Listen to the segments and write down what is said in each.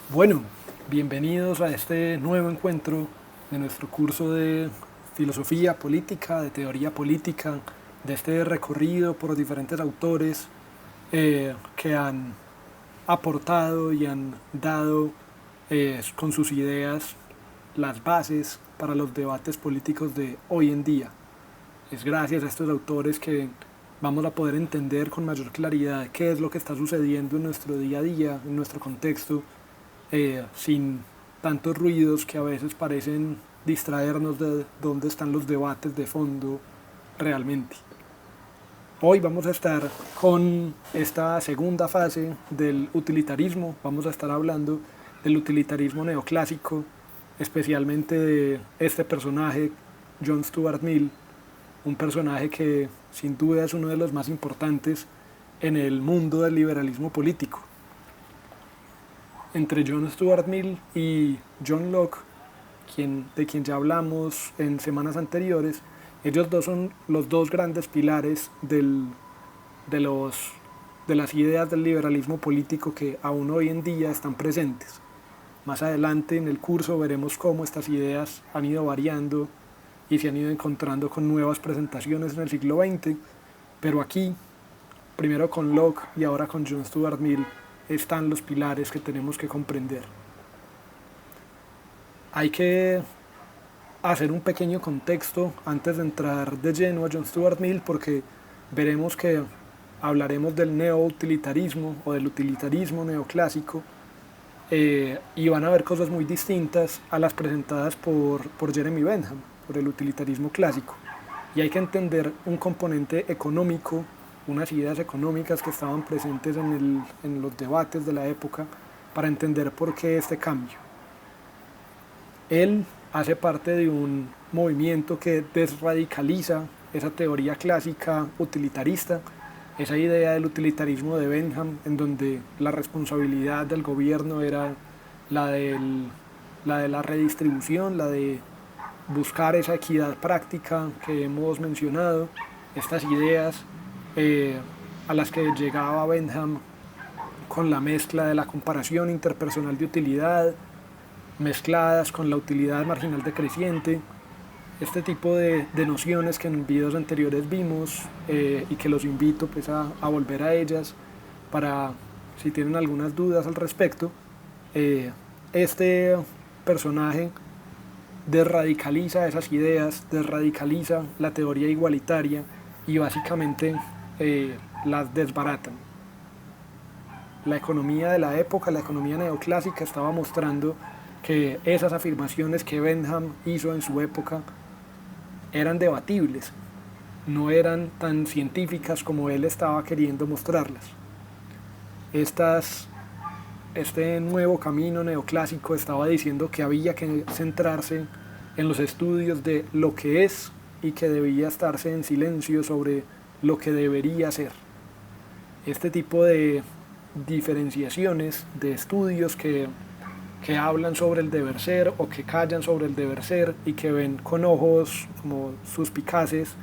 Bueno, bienvenidos a este nuevo encuentro de nuestro curso de filosofía política, de teoría política, de este recorrido por diferentes autores que han aportado y han dado con sus ideas las bases para los debates políticos de hoy en día. Es gracias a estos autores que vamos a poder entender con mayor claridad qué es lo que está sucediendo en nuestro día a día, en nuestro contexto, sin tantos ruidos que a veces parecen distraernos de dónde están los debates de fondo realmente. Hoy vamos a estar con esta segunda fase del utilitarismo, vamos a estar hablando del utilitarismo neoclásico, especialmente de este personaje, John Stuart Mill, un personaje que sin duda es uno de los más importantes en el mundo del liberalismo político. Entre John Stuart Mill y John Locke, de quien ya hablamos en semanas anteriores, ellos dos son los dos grandes pilares de, los, de las ideas del liberalismo político que aún hoy en día están presentes. Más adelante en el curso veremos cómo estas ideas han ido variando y se han ido encontrando con nuevas presentaciones en el siglo XX, pero aquí, primero con Locke y ahora con John Stuart Mill, están los pilares que tenemos que comprender. Hay que hacer un pequeño contexto antes de entrar de lleno a John Stuart Mill, porque veremos que hablaremos del neo-utilitarismo o del utilitarismo neoclásico, y van a haber cosas muy distintas a las presentadas por Jeremy Bentham, por el utilitarismo clásico. Y hay que entender un componente económico, unas ideas económicas que estaban presentes en los debates de la época para entender por qué este cambio. Él hace parte de un movimiento que desradicaliza esa teoría clásica utilitarista, esa idea del utilitarismo de Bentham, en donde la responsabilidad del gobierno era la, la de la redistribución, la de buscar esa equidad práctica que hemos mencionado, estas ideas a las que llegaba Bentham con la mezcla de la comparación interpersonal de utilidad, mezcladas con la utilidad marginal decreciente, este tipo de nociones que en videos anteriores vimos, y que los invito pues a volver a ellas para si tienen algunas dudas al respecto. Este personaje desradicaliza esas ideas, desradicaliza la teoría igualitaria y básicamente las desbaratan. La economía de la época, la economía neoclásica, estaba mostrando que esas afirmaciones que Bentham hizo en su época eran debatibles, no eran tan científicas como él estaba queriendo mostrarlas. Este nuevo camino neoclásico estaba diciendo que había que centrarse en los estudios de lo que es y que debía estarse en silencio sobre lo que debería ser. Este tipo de diferenciaciones, de estudios que hablan sobre el deber ser o que callan sobre el deber ser y que ven con ojos como suspicaces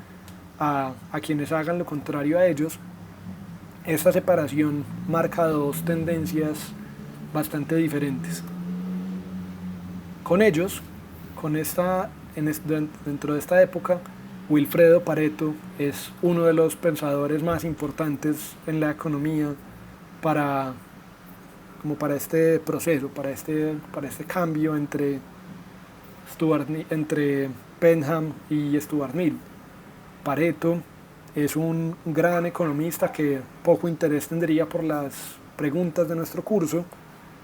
a quienes hagan lo contrario a ellos, esta separación marca dos tendencias bastante diferentes. Con ellos, dentro de esta época, Wilfredo Pareto es uno de los pensadores más importantes en la economía para, para este proceso, para este cambio entre Bentham y Stuart Mill. Pareto es un gran economista que poco interés tendría por las preguntas de nuestro curso,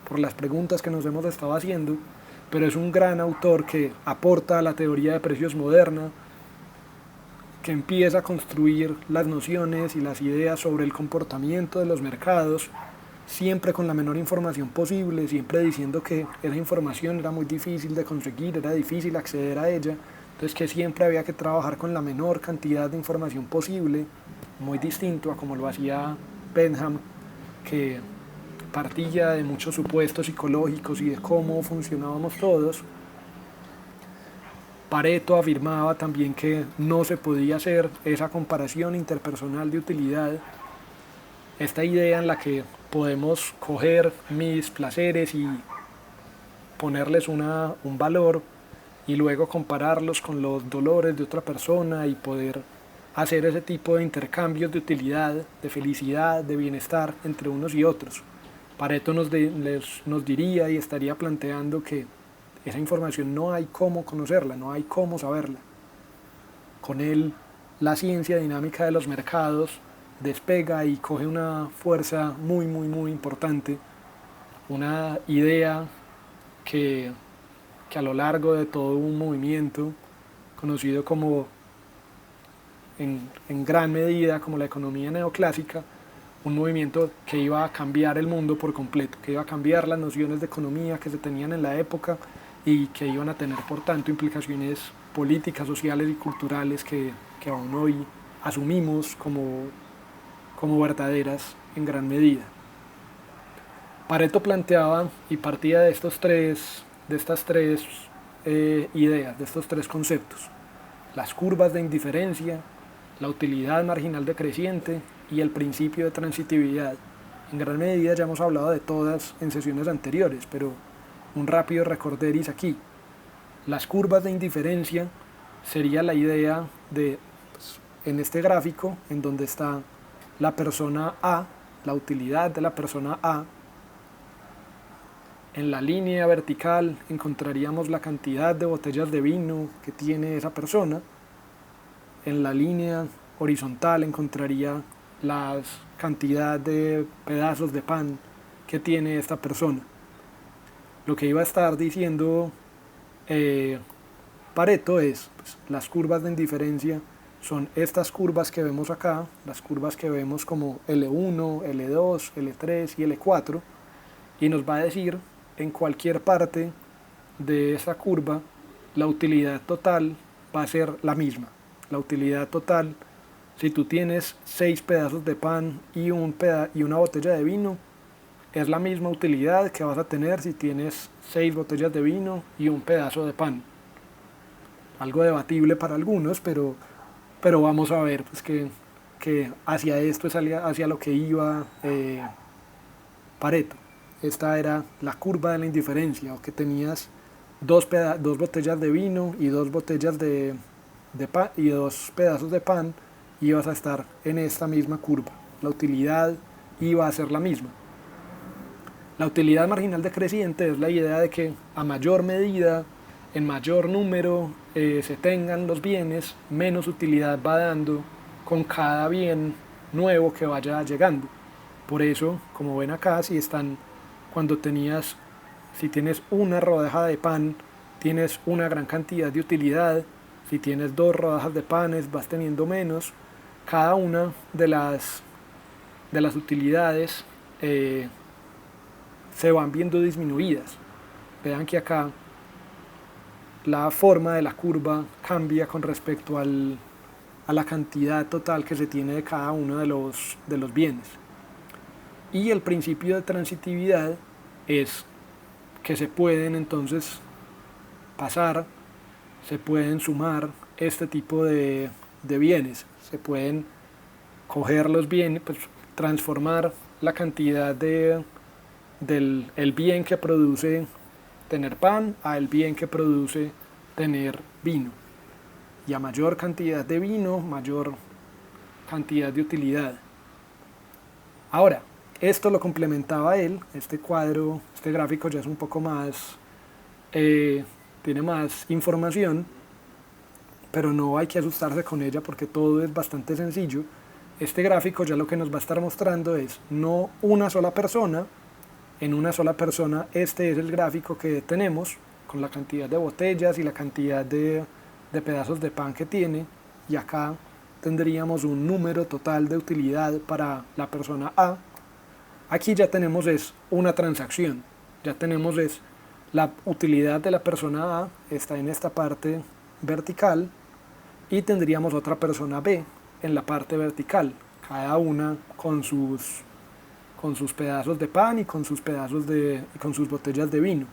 por las preguntas que nos hemos estado haciendo, pero es un gran autor que aporta a la teoría de precios moderna, que empieza a construir las nociones y las ideas sobre el comportamiento de los mercados, siempre con la menor información posible, siempre diciendo que esa información era muy difícil de conseguir, era difícil acceder a ella, entonces que siempre había que trabajar con la menor cantidad de información posible, muy distinto a como lo hacía Bentham, que partía de muchos supuestos psicológicos y de cómo funcionábamos todos. Pareto afirmaba también que no se podía hacer esa comparación interpersonal de utilidad, esta idea en la que podemos coger mis placeres y ponerles un valor y luego compararlos con los dolores de otra persona y poder hacer ese tipo de intercambios de utilidad, de felicidad, de bienestar entre unos y otros. Pareto nos diría y estaría planteando que esa información no hay cómo conocerla, no hay cómo saberla. Con él, la ciencia dinámica de los mercados despega y coge una fuerza muy, muy, muy importante, una idea que, que a lo largo de todo un movimiento conocido como en gran medida como la economía neoclásica, un movimiento que iba a cambiar el mundo por completo, que iba a cambiar las nociones de economía que se tenían en la época y que iban a tener por tanto implicaciones políticas, sociales y culturales que aún hoy asumimos como verdaderas en gran medida. Pareto planteaba y partía de estas tres ideas, de estos tres conceptos: las curvas de indiferencia, la utilidad marginal decreciente y el principio de transitividad. En gran medida ya hemos hablado de todas en sesiones anteriores, pero un rápido recorderis aquí. Las curvas de indiferencia sería la idea de, pues, en este gráfico, en donde está la persona A, la utilidad de la persona A. En la línea vertical encontraríamos la cantidad de botellas de vino que tiene esa persona. En la línea horizontal encontraría la cantidad de pedazos de pan que tiene esta persona. Lo que iba a estar diciendo Pareto es, pues, las curvas de indiferencia son estas curvas que vemos acá, las curvas que vemos como L1, L2, L3 y L4, y nos va a decir en cualquier parte de esa curva la utilidad total va a ser la misma. La utilidad total, si tú tienes 6 pedazos de pan y una botella de vino, es la misma utilidad que vas a tener si tienes 6 botellas de vino y un pedazo de pan. Algo debatible para algunos, pero vamos a ver pues, que hacia esto es hacia lo que iba Pareto. Esta era la curva de la indiferencia, o que tenías dos botellas de vino y dos botellas de pan y 2 pedazos de pan, y ibas a estar en esta misma curva. La utilidad iba a ser la misma. La utilidad marginal decreciente es la idea de que a mayor medida, en mayor número se tengan los bienes, menos utilidad va dando con cada bien nuevo que vaya llegando. Por eso, como ven acá, si tienes una rodaja de pan, tienes una gran cantidad de utilidad. Si tienes 2 rodajas de panes, vas teniendo menos. Cada una de las utilidades se van viendo disminuidas. Vean que acá la forma de la curva cambia con respecto a la cantidad total que se tiene de cada uno de los bienes. Y el principio de transitividad es que se pueden entonces se pueden sumar este tipo de bienes, se pueden coger los bienes, pues, transformar la cantidad del bien que produce tener pan a el bien que produce tener vino. Y a mayor cantidad de vino, mayor cantidad de utilidad. Ahora, esto lo complementaba él, este gráfico ya es un poco más, tiene más información, pero no hay que asustarse con ella porque todo es bastante sencillo. Este gráfico ya lo que nos va a estar mostrando es no una sola persona. En una sola persona este es el gráfico que tenemos, con la cantidad de botellas y la cantidad de pedazos de pan que tiene, y acá tendríamos un número total de utilidad para la persona A. Aquí ya tenemos una transacción, ya tenemos la utilidad de la persona A, está en esta parte vertical, y tendríamos otra persona B en la parte vertical, cada una con sus pedazos de pan y con sus botellas de vino.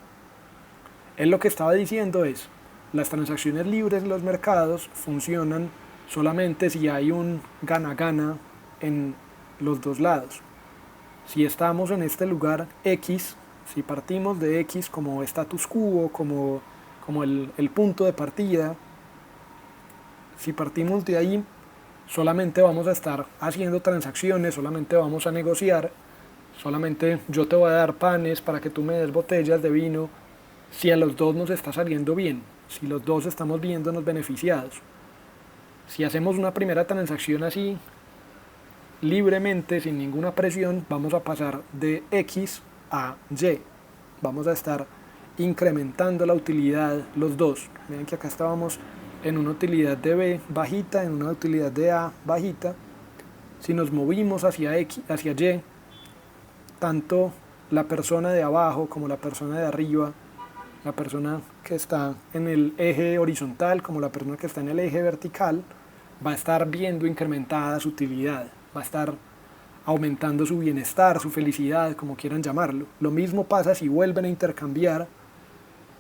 Él lo que estaba diciendo es, las transacciones libres de los mercados funcionan solamente si hay un gana-gana en los dos lados. Si estamos en este lugar X, Si partimos de X como status quo, como el punto de partida, si partimos de ahí, solamente vamos a estar haciendo transacciones, solamente vamos a negociar, solamente yo te voy a dar panes para que tú me des botellas de vino, si a los dos nos está saliendo bien, si los dos estamos viéndonos beneficiados. Si hacemos una primera transacción así, libremente, sin ninguna presión, vamos a pasar de X a Y. Vamos a estar incrementando la utilidad los dos. Miren que acá estábamos en una utilidad de B bajita, en una utilidad de A bajita. Si nos movimos hacia X, hacia Y, tanto la persona de abajo como la persona de arriba, la persona que está en el eje horizontal como la persona que está en el eje vertical, va a estar viendo incrementada su utilidad, va a estar aumentando su bienestar, su felicidad, como quieran llamarlo. Lo mismo pasa si vuelven a intercambiar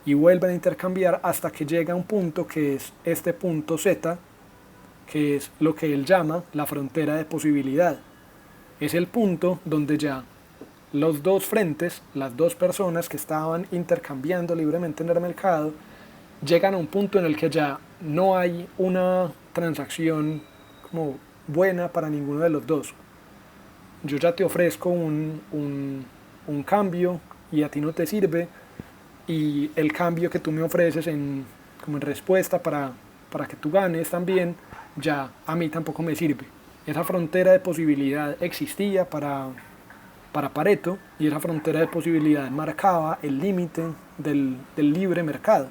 y vuelven a intercambiar hasta que llega a un punto que es este punto Z, que es lo que él llama la frontera de posibilidad. Es el punto donde ya los dos frentes, las dos personas que estaban intercambiando libremente en el mercado, llegan a un punto en el que ya no hay una transacción como buena para ninguno de los dos. Yo ya te ofrezco un cambio y a ti no te sirve, y el cambio que tú me ofreces como en respuesta para que tú ganes también, ya a mí tampoco me sirve. Esa frontera de posibilidad existía para Pareto, y esa frontera de posibilidad marcaba el límite del libre mercado.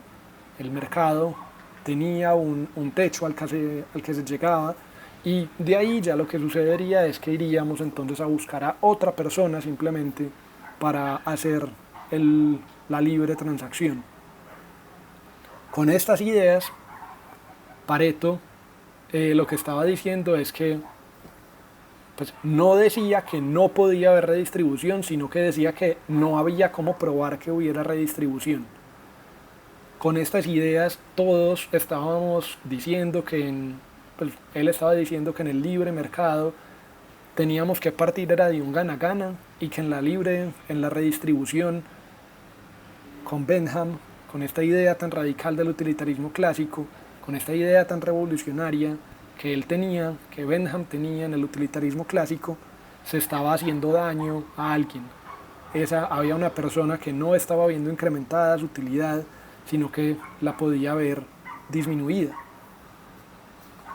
El mercado tenía un techo al que se llegaba, y de ahí ya lo que sucedería es que iríamos entonces a buscar a otra persona simplemente para hacer la libre transacción. Con estas ideas, Pareto lo que estaba diciendo es que pues, no decía que no podía haber redistribución, sino que decía que no había cómo probar que hubiera redistribución. Con estas ideas todos estábamos diciendo que pues, él estaba diciendo que en el libre mercado teníamos que partir era de un gana-gana, y que en la redistribución, con Bentham, con esta idea tan radical del utilitarismo clásico, con esta idea tan revolucionaria que él tenía, que Bentham tenía en el utilitarismo clásico, se estaba haciendo daño a alguien. Había una persona que no estaba viendo incrementada su utilidad, sino que la podía ver disminuida.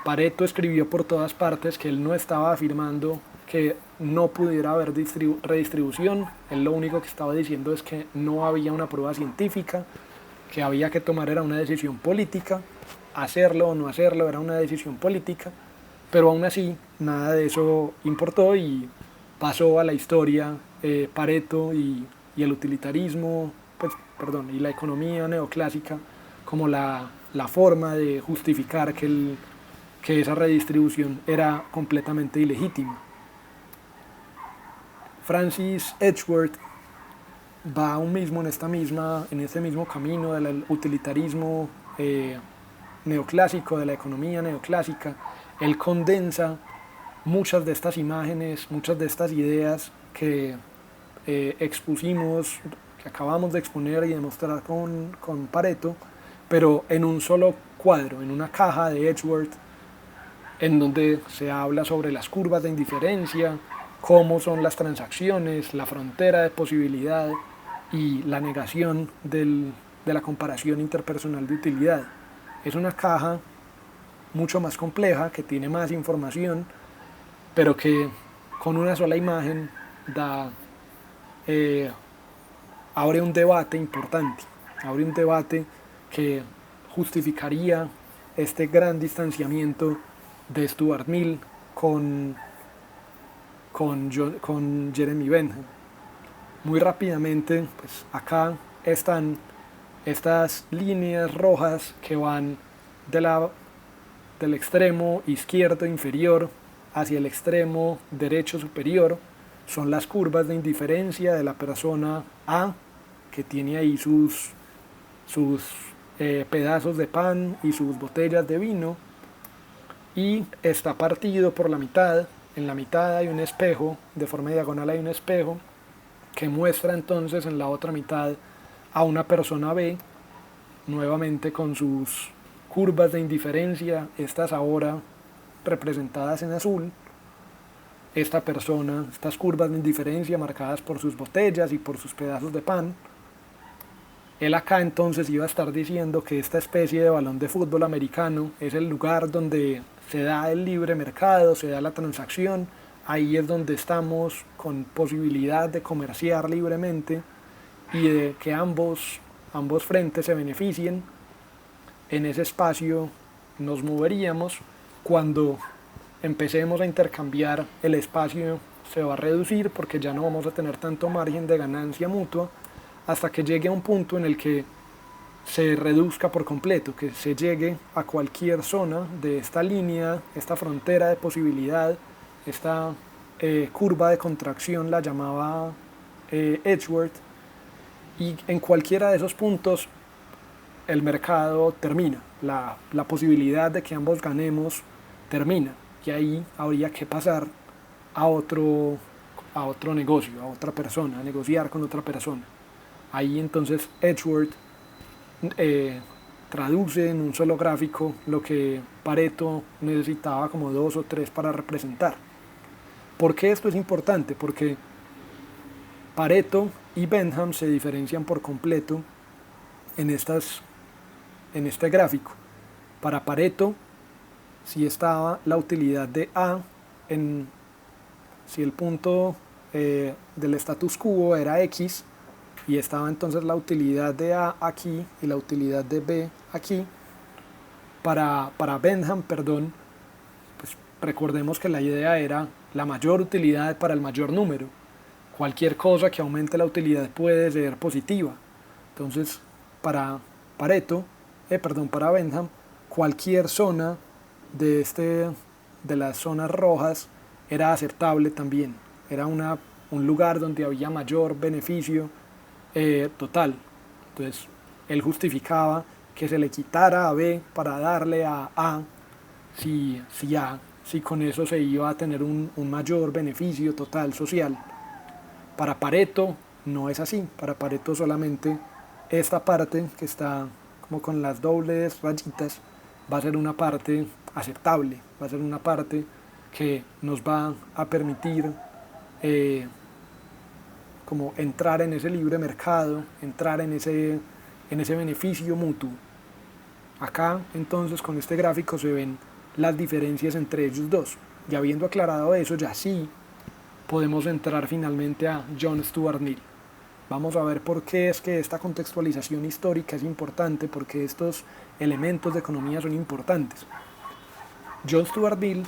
Pareto escribió por todas partes que él no estaba afirmando que no pudiera haber redistribución, él lo único que estaba diciendo es que no había una prueba científica, que había que tomar era una decisión política, hacerlo o no hacerlo era una decisión política, pero aún así nada de eso importó y pasó a la historia Pareto y el utilitarismo, y la economía neoclásica como la forma de justificar que esa redistribución era completamente ilegítima. Francis Edgeworth va aún mismo en este mismo camino del utilitarismo neoclásico, de la economía neoclásica. Él condensa muchas de estas imágenes, muchas de estas ideas que expusimos, que acabamos de exponer y demostrar con Pareto, pero en un solo cuadro, en una caja de Edgeworth, en donde se habla sobre las curvas de indiferencia, cómo son las transacciones, la frontera de posibilidad y la negación de la comparación interpersonal de utilidad. Es una caja mucho más compleja, que tiene más información, pero que con una sola imagen abre un debate importante, abre un debate que justificaría este gran distanciamiento de Stuart Mill con Jeremy Bentham. Muy rápidamente, pues acá están estas líneas rojas que van del extremo izquierdo inferior hacia el extremo derecho superior. Son las curvas de indiferencia de la persona A, que tiene ahí sus pedazos de pan y sus botellas de vino, y está partido por la mitad. En la mitad hay un espejo, de forma diagonal hay un espejo, que muestra entonces en la otra mitad a una persona B, nuevamente con sus curvas de indiferencia, estas ahora representadas en azul, esta persona, estas curvas de indiferencia marcadas por sus botellas y por sus pedazos de pan. Él acá entonces iba a estar diciendo que esta especie de balón de fútbol americano es el lugar donde se da el libre mercado, se da la transacción, ahí es donde estamos con posibilidad de comerciar libremente y de que ambos frentes se beneficien. En ese espacio nos moveríamos. Cuando empecemos a intercambiar, el espacio se va a reducir porque ya no vamos a tener tanto margen de ganancia mutua, hasta que llegue a un punto en el que se reduzca por completo, que se llegue a cualquier zona de esta línea, esta frontera de posibilidad, esta curva de contracción la llamaba Edgeworth, y en cualquiera de esos puntos el mercado termina, la posibilidad de que ambos ganemos termina, y ahí habría que pasar a otro negocio, a otra persona, a negociar con otra persona. Ahí entonces Edgeworth traduce en un solo gráfico lo que Pareto necesitaba como 2 o 3 para representar. ¿Por qué esto es importante? Porque Pareto y Bentham se diferencian por completo en este gráfico. Para Pareto, si estaba la utilidad de A, si el punto del status quo era X, y estaba entonces la utilidad de A aquí y la utilidad de B aquí, para Bentham, pues recordemos que la idea era la mayor utilidad para el mayor número. Cualquier cosa que aumente la utilidad puede ser positiva. Entonces, para Bentham, cualquier zona de las zonas rojas era aceptable también. Era un lugar donde había mayor beneficio total. Entonces, él justificaba que se le quitara a B para darle a A, si con eso se iba a tener un mayor beneficio total social. Para Pareto no es así. Para Pareto solamente esta parte que está como con las dobles rayitas va a ser una parte aceptable, va a ser una parte que nos va a permitir como entrar en ese libre mercado, entrar en ese beneficio mutuo. Acá entonces con este gráfico se ven las diferencias entre ellos dos. Y habiendo aclarado eso, ya sí podemos entrar finalmente a John Stuart Mill. Vamos a ver por qué es que esta contextualización histórica es importante, por qué estos elementos de economía son importantes. John Stuart Mill,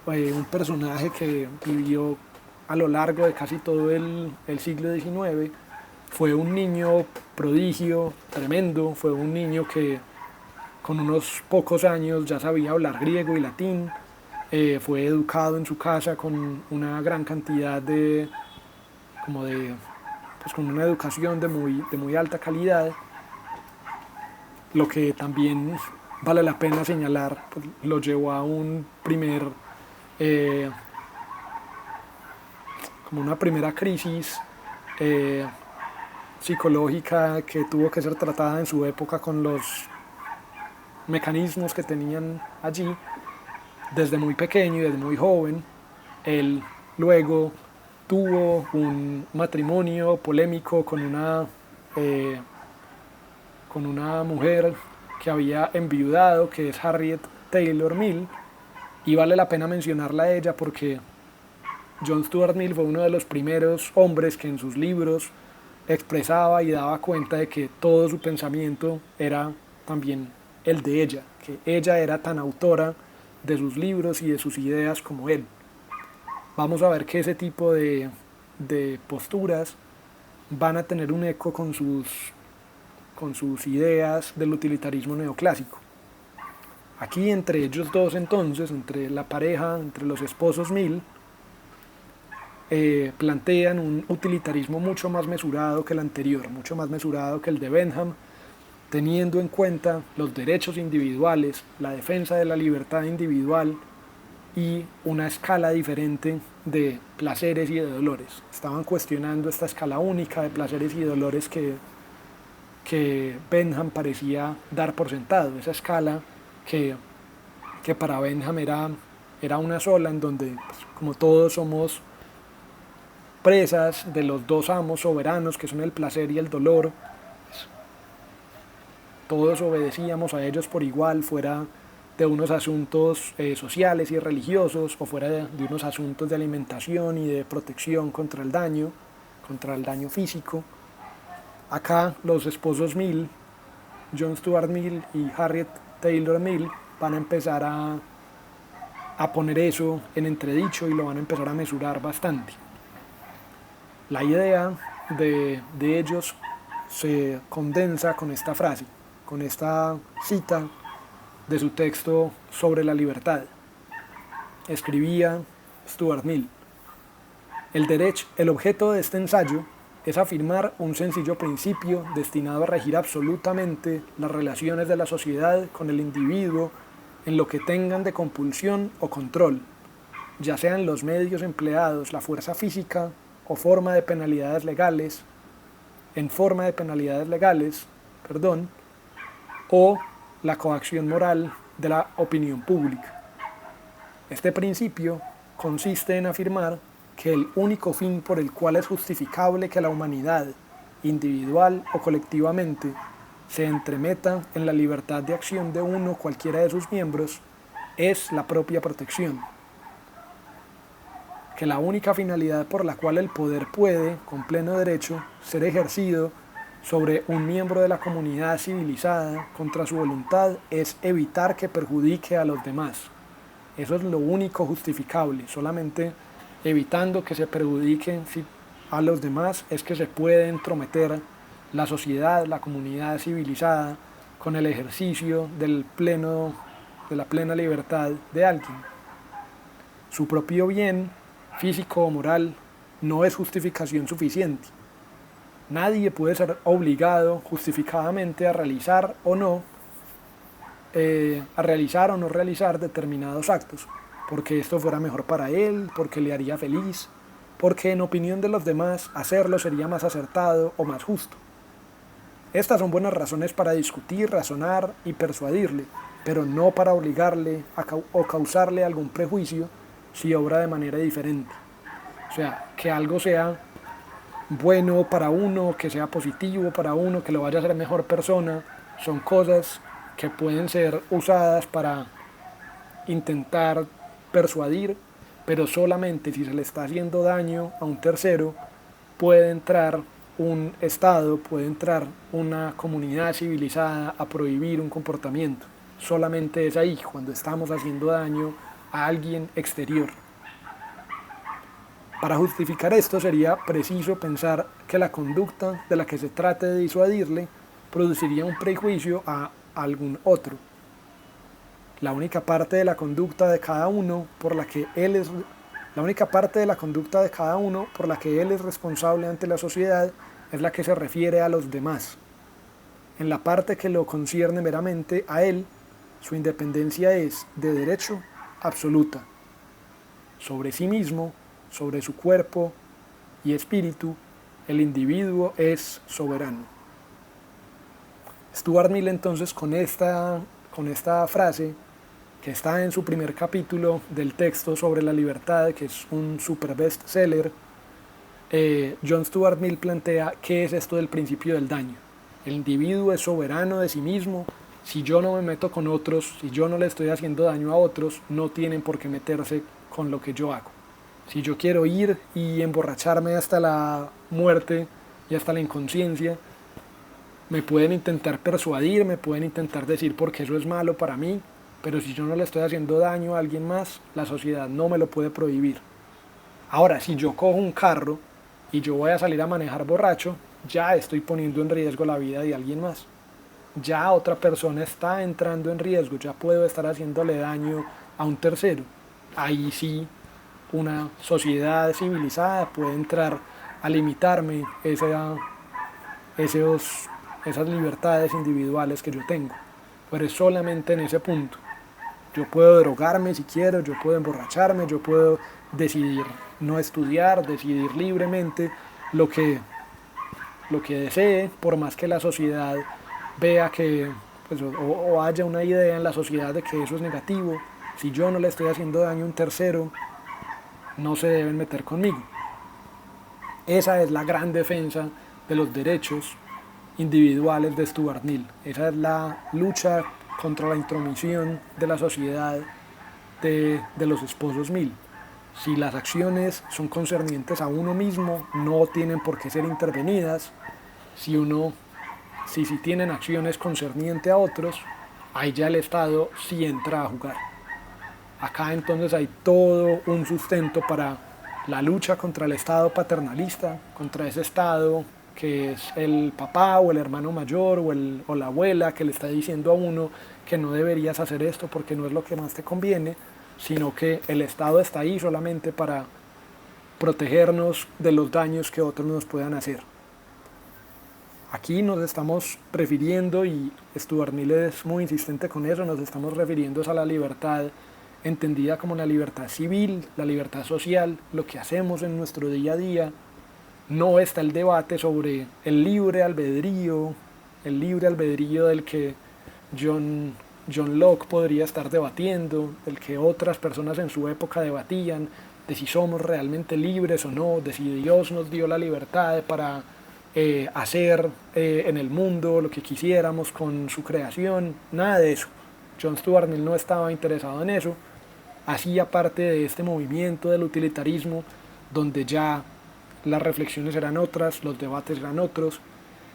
un personaje que vivió a lo largo de casi todo el siglo XIX, fue un niño prodigio tremendo, fue un niño que con unos pocos años ya sabía hablar griego y latín, fue educado en su casa con una gran cantidad con una educación de muy alta calidad. Lo que también vale la pena señalar, pues, lo llevó a como una primera crisis psicológica que tuvo que ser tratada en su época con los mecanismos que tenían allí. Desde muy pequeño y desde muy joven, él luego tuvo un matrimonio polémico con una mujer que había enviudado, que es Harriet Taylor Mill, y vale la pena mencionarla a ella porque John Stuart Mill fue uno de los primeros hombres que en sus libros expresaba y daba cuenta de que todo su pensamiento era también el de ella, que ella era tan autora de sus libros y de sus ideas como él. Vamos a ver que ese tipo de posturas van a tener un eco con sus ideas del utilitarismo neoclásico. Aquí entre ellos dos entonces, entre la pareja, entre los esposos Mill, plantean un utilitarismo mucho más mesurado que el anterior, mucho más mesurado que el de Bentham, teniendo en cuenta los derechos individuales, la defensa de la libertad individual y una escala diferente de placeres y de dolores. Estaban cuestionando esta escala única de placeres y dolores que Bentham parecía dar por sentado, esa escala que para Bentham era una sola, en donde pues, como todos somos presas de los dos amos soberanos que son el placer y el dolor, pues, todos obedecíamos a ellos por igual, fuera de unos asuntos sociales y religiosos o fuera de unos asuntos de alimentación y de protección contra el daño físico. Acá los esposos Mill, John Stuart Mill y Harriet Taylor Mill, van a empezar a poner eso en entredicho y lo van a empezar a mesurar bastante. La idea de ellos se condensa con esta frase, con esta cita de su texto sobre la libertad. Escribía Stuart Mill: el objeto de este ensayo es afirmar un sencillo principio destinado a regir absolutamente las relaciones de la sociedad con el individuo en lo que tengan de compulsión o control, ya sean los medios empleados, la fuerza física o forma de penalidades legales, o la coacción moral de la opinión pública. Este principio consiste en afirmar que el único fin por el cual es justificable que la humanidad, individual o colectivamente, se entremeta en la libertad de acción de uno o cualquiera de sus miembros es la propia protección. Que la única finalidad por la cual el poder puede, con pleno derecho, ser ejercido sobre un miembro de la comunidad civilizada contra su voluntad es evitar que perjudique a los demás. Eso es lo único justificable, solamente evitando que se perjudiquen a los demás es que se puede entrometer la sociedad, la comunidad civilizada, con el ejercicio de la plena libertad de alguien. Su propio bien, físico o moral, no es justificación suficiente. Nadie puede ser obligado justificadamente a realizar o no realizar determinados actos, porque esto fuera mejor para él, porque le haría feliz, porque en opinión de los demás hacerlo sería más acertado o más justo. Estas son buenas razones para discutir, razonar y persuadirle, pero no para obligarle o causarle algún prejuicio si obra de manera diferente. O sea, que algo sea bueno para uno, que sea positivo para uno, que lo vaya a hacer mejor persona, son cosas que pueden ser usadas para intentar persuadir, pero solamente si se le está haciendo daño a un tercero, puede entrar un Estado, puede entrar una comunidad civilizada a prohibir un comportamiento. Solamente es ahí, cuando estamos haciendo daño a alguien exterior. Para justificar esto sería preciso pensar que la conducta de la que se trate de disuadirle produciría un prejuicio a algún otro. La única parte de la conducta de cada uno por la que él es responsable ante la sociedad es la que se refiere a los demás. En la parte que lo concierne meramente a él, su independencia es, de derecho, absoluta. Sobre sí mismo, sobre su cuerpo y espíritu, el individuo es soberano. Stuart Mill entonces con esta frase, que está en su primer capítulo del texto sobre la libertad, que es un super bestseller, John Stuart Mill plantea qué es esto del principio del daño. El individuo es soberano de sí mismo. Si yo no me meto con otros, si yo no le estoy haciendo daño a otros, no tienen por qué meterse con lo que yo hago. Si yo quiero ir y emborracharme hasta la muerte y hasta la inconsciencia, me pueden intentar persuadir, me pueden intentar decir porque eso es malo para mí, pero si yo no le estoy haciendo daño a alguien más, la sociedad no me lo puede prohibir. Ahora, si yo cojo un carro y yo voy a salir a manejar borracho, ya estoy poniendo en riesgo la vida de alguien más. Ya otra persona está entrando en riesgo, ya puedo estar haciéndole daño a un tercero. Ahí sí, una sociedad civilizada puede entrar a limitarme esas libertades individuales que yo tengo. Pero es solamente en ese punto. Yo puedo drogarme si quiero, yo puedo emborracharme, yo puedo decidir no estudiar, decidir libremente lo que, lo que desee, por más que la sociedad vea que, pues, o haya una idea en la sociedad de que eso es negativo. Si yo no le estoy haciendo daño a un tercero, no se deben meter conmigo. Esa es la gran defensa de los derechos individuales de Stuart Mill. Esa es la lucha contra la intromisión de la sociedad de los esposos Mill. Si las acciones son concernientes a uno mismo, no tienen por qué ser intervenidas. Si tienen acciones concernientes a otros, ahí ya el Estado sí entra a jugar. Acá entonces hay todo un sustento para la lucha contra el Estado paternalista, contra ese Estado que es el papá o el hermano mayor o la abuela que le está diciendo a uno que no deberías hacer esto porque no es lo que más te conviene, sino que el Estado está ahí solamente para protegernos de los daños que otros nos puedan hacer. Aquí nos estamos refiriendo, y Stuart Mill es muy insistente con eso, nos estamos refiriendo a la libertad entendida como la libertad civil, la libertad social, lo que hacemos en nuestro día a día. No está el debate sobre el libre albedrío del que John Locke podría estar debatiendo, del que otras personas en su época debatían, de si somos realmente libres o no, de si Dios nos dio la libertad para hacer en el mundo lo que quisiéramos con su creación. Nada de eso. John Stuart Mill no estaba interesado en eso. Hacía parte de este movimiento del utilitarismo, donde ya las reflexiones eran otras, los debates eran otros.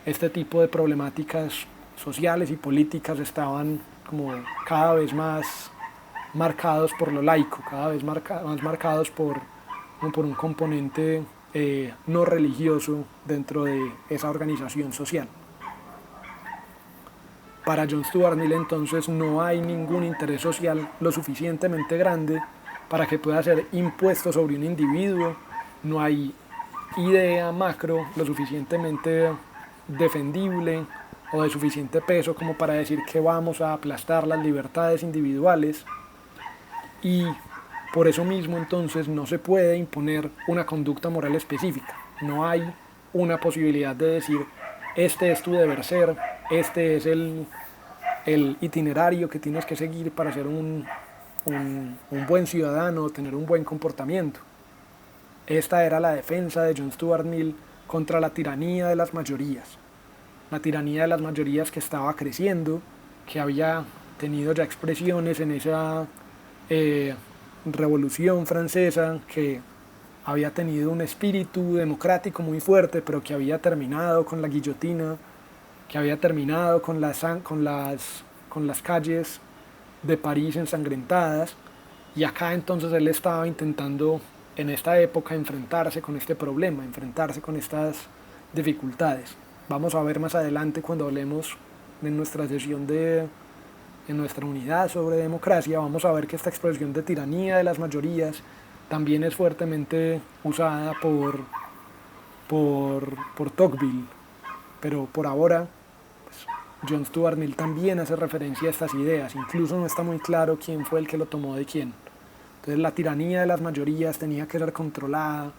Este tipo de problemáticas sociales y políticas estaban como cada vez más marcados por lo laico, cada vez más marcados por un componente no religioso dentro de esa organización social. Para John Stuart Mill entonces no hay ningún interés social lo suficientemente grande para que pueda ser impuesto sobre un individuo, no hay idea macro lo suficientemente defendible o de suficiente peso como para decir que vamos a aplastar las libertades individuales, y por eso mismo entonces no se puede imponer una conducta moral específica. No hay una posibilidad de decir este es tu deber ser, este es el itinerario que tienes que seguir para ser un buen ciudadano, tener un buen comportamiento. Esta era la defensa de John Stuart Mill contra la tiranía de las mayorías. La tiranía de las mayorías que estaba creciendo, que había tenido ya expresiones en esa Revolución Francesa, que había tenido un espíritu democrático muy fuerte, pero que había terminado con la guillotina, que había terminado con las calles de París ensangrentadas. Y acá entonces él estaba intentando en esta época enfrentarse con este problema, enfrentarse con estas dificultades. Vamos a ver más adelante cuando hablemos en nuestra sesión en nuestra unidad sobre democracia, vamos a ver que esta expresión de tiranía de las mayorías también es fuertemente usada por Tocqueville, pero por ahora pues, John Stuart Mill también hace referencia a estas ideas, incluso no está muy claro quién fue el que lo tomó de quién. Entonces la tiranía de las mayorías tenía que ser controlada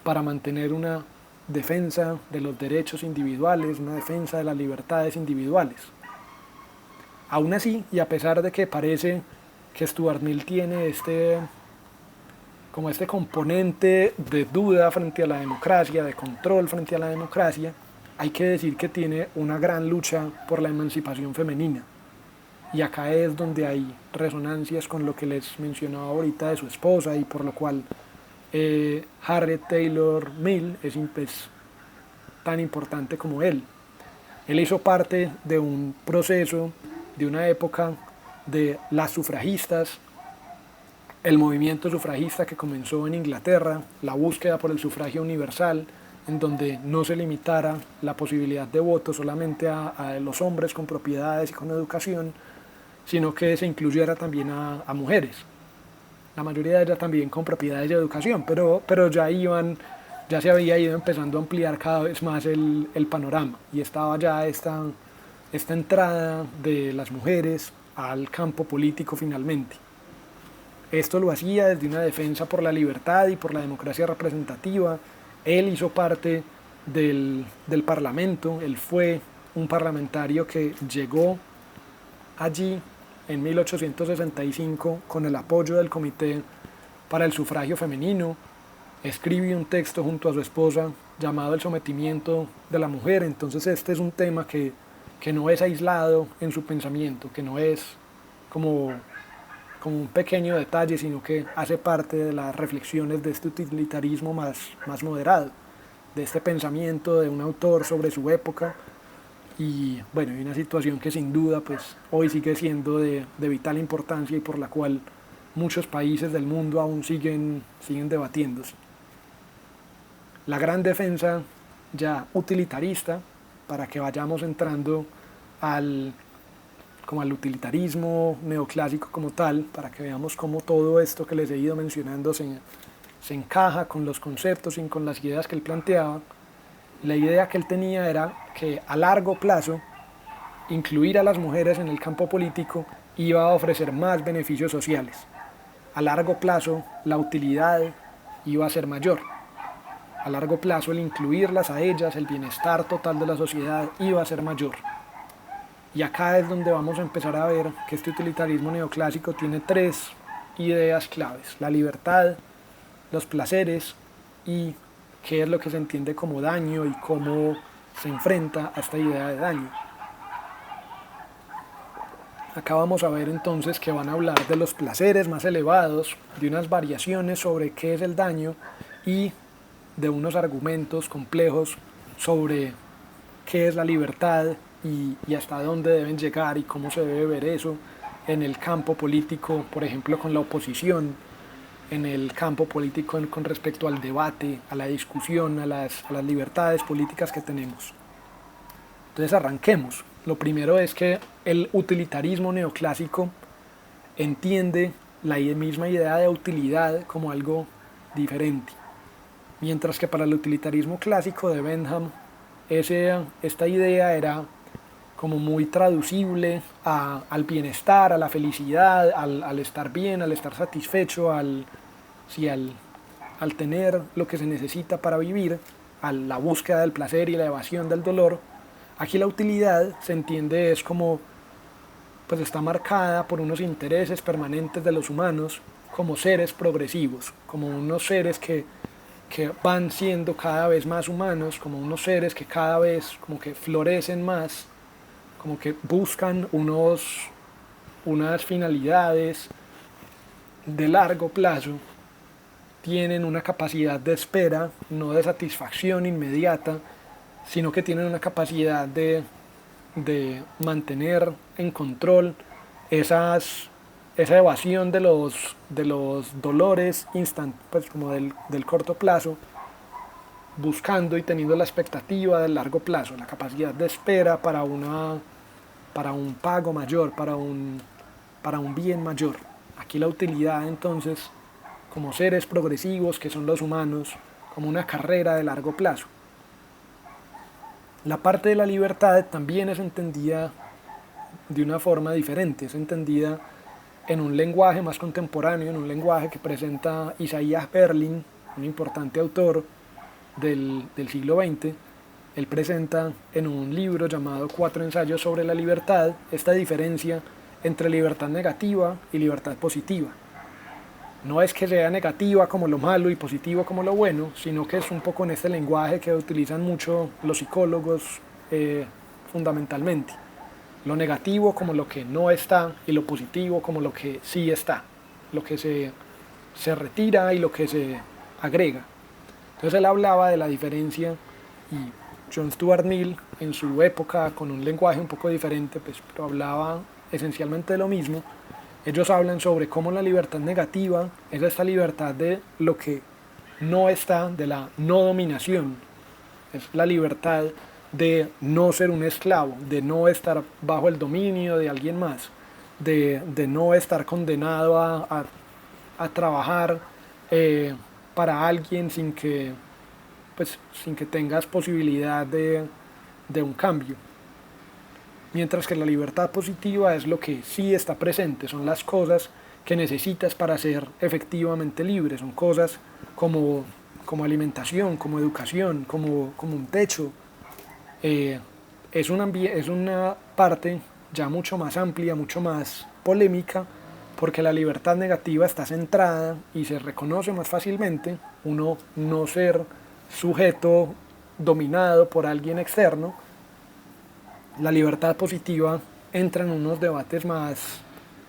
para mantener una defensa de los derechos individuales, una defensa de las libertades individuales. Aún así, y a pesar de que parece que Stuart Mill tiene este componente de duda frente a la democracia, de control frente a la democracia, hay que decir que tiene una gran lucha por la emancipación femenina. Y acá es donde hay resonancias con lo que les mencionaba ahorita de su esposa, y por lo cual Harriet Taylor Mill es tan importante como él. Él hizo parte de un proceso, de una época de las sufragistas, el movimiento sufragista que comenzó en Inglaterra, la búsqueda por el sufragio universal, en donde no se limitara la posibilidad de voto solamente a los hombres con propiedades y con educación, sino que se incluyera también a mujeres. La mayoría de ellas también con propiedades y educación, pero ya se había ido empezando a ampliar cada vez más el panorama, y estaba ya esta entrada de las mujeres al campo político finalmente. Esto lo hacía desde una defensa por la libertad y por la democracia representativa. Él hizo parte del Parlamento, él fue un parlamentario que llegó allí en 1865 con el apoyo del Comité para el Sufragio Femenino. Escribe un texto junto a su esposa llamado El sometimiento de la mujer. Entonces este es un tema que no es aislado en su pensamiento, que no es como un pequeño detalle, sino que hace parte de las reflexiones de este utilitarismo más moderado, de este pensamiento de un autor sobre su época. Y bueno, hay una situación que sin duda pues hoy sigue siendo de vital importancia y por la cual muchos países del mundo aún siguen debatiéndose. La gran defensa ya utilitarista, para que vayamos entrando al utilitarismo neoclásico como tal, para que veamos cómo todo esto que les he ido mencionando se encaja con los conceptos y con las ideas que él planteaba. La idea que él tenía era que a largo plazo incluir a las mujeres en el campo político iba a ofrecer más beneficios sociales. A largo plazo la utilidad iba a ser mayor. A largo plazo el incluirlas a ellas, el bienestar total de la sociedad iba a ser mayor. Y acá es donde vamos a empezar a ver que este utilitarismo neoclásico tiene tres ideas claves: la libertad, los placeres y qué es lo que se entiende como daño y cómo se enfrenta a esta idea de daño. Acá vamos a ver entonces que van a hablar de los placeres más elevados, de unas variaciones sobre qué es el daño y de unos argumentos complejos sobre qué es la libertad y hasta dónde deben llegar y cómo se debe ver eso en el campo político, por ejemplo con la oposición, en el campo político con respecto al debate, a la discusión, a las libertades políticas que tenemos. Entonces arranquemos. Lo primero es que el utilitarismo neoclásico entiende la misma idea de utilidad como algo diferente. Mientras que para el utilitarismo clásico de Bentham, esta idea era como muy traducible al bienestar, a la felicidad, al estar bien, al estar satisfecho, al tener lo que se necesita para vivir, a la búsqueda del placer y la evasión del dolor. Aquí la utilidad se entiende es como, pues está marcada por unos intereses permanentes de los humanos como seres progresivos, como unos seres que van siendo cada vez más humanos, como unos seres que cada vez como que florecen más, como que buscan unas finalidades de largo plazo, tienen una capacidad de espera, no de satisfacción inmediata, sino que tienen una capacidad de mantener en control esa evasión de los dolores pues como del corto plazo, buscando y teniendo la expectativa del largo plazo, la capacidad de espera para un pago mayor, para un bien mayor. Aquí la utilidad entonces, como seres progresivos que son los humanos, como una carrera de largo plazo. La parte de la libertad también es entendida de una forma diferente, es entendida en un lenguaje más contemporáneo, en un lenguaje que presenta Isaiah Berlin, un importante autor del siglo XX. Él presenta en un libro llamado 4 ensayos sobre la libertad esta diferencia entre libertad negativa y libertad positiva. No es que sea negativa como lo malo y positiva como lo bueno, sino que es un poco en este lenguaje que utilizan mucho los psicólogos fundamentalmente. Lo negativo como lo que no está y lo positivo como lo que sí está, lo que se retira y lo que se agrega. Entonces él hablaba de la diferencia y John Stuart Mill en su época con un lenguaje un poco diferente, pues, pero hablaba esencialmente de lo mismo. Ellos hablan sobre cómo la libertad negativa es esta libertad de lo que no está, de la no dominación. Es la libertad de no ser un esclavo, de no estar bajo el dominio de alguien más, de no estar condenado a trabajar para alguien sin que tengas posibilidad de un cambio. Mientras que la libertad positiva es lo que sí está presente, son las cosas que necesitas para ser efectivamente libre. Son cosas como alimentación, como educación, como un techo. Eh, es una parte ya mucho más amplia, mucho más polémica, porque la libertad negativa está centrada y se reconoce más fácilmente, uno no ser sujeto dominado por alguien externo. La libertad positiva entra en unos debates más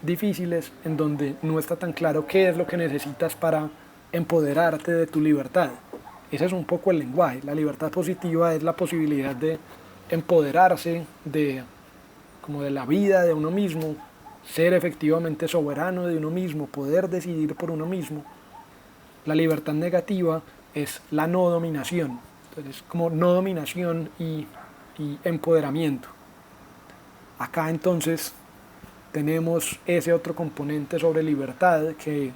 difíciles en donde no está tan claro qué es lo que necesitas para empoderarte de tu libertad. Ese es un poco el lenguaje. La libertad positiva es la posibilidad de empoderarse como de la vida de uno mismo, ser efectivamente soberano de uno mismo, poder decidir por uno mismo. La libertad negativa es la no dominación. Entonces, como no dominación y empoderamiento. Acá entonces tenemos ese otro componente sobre libertad que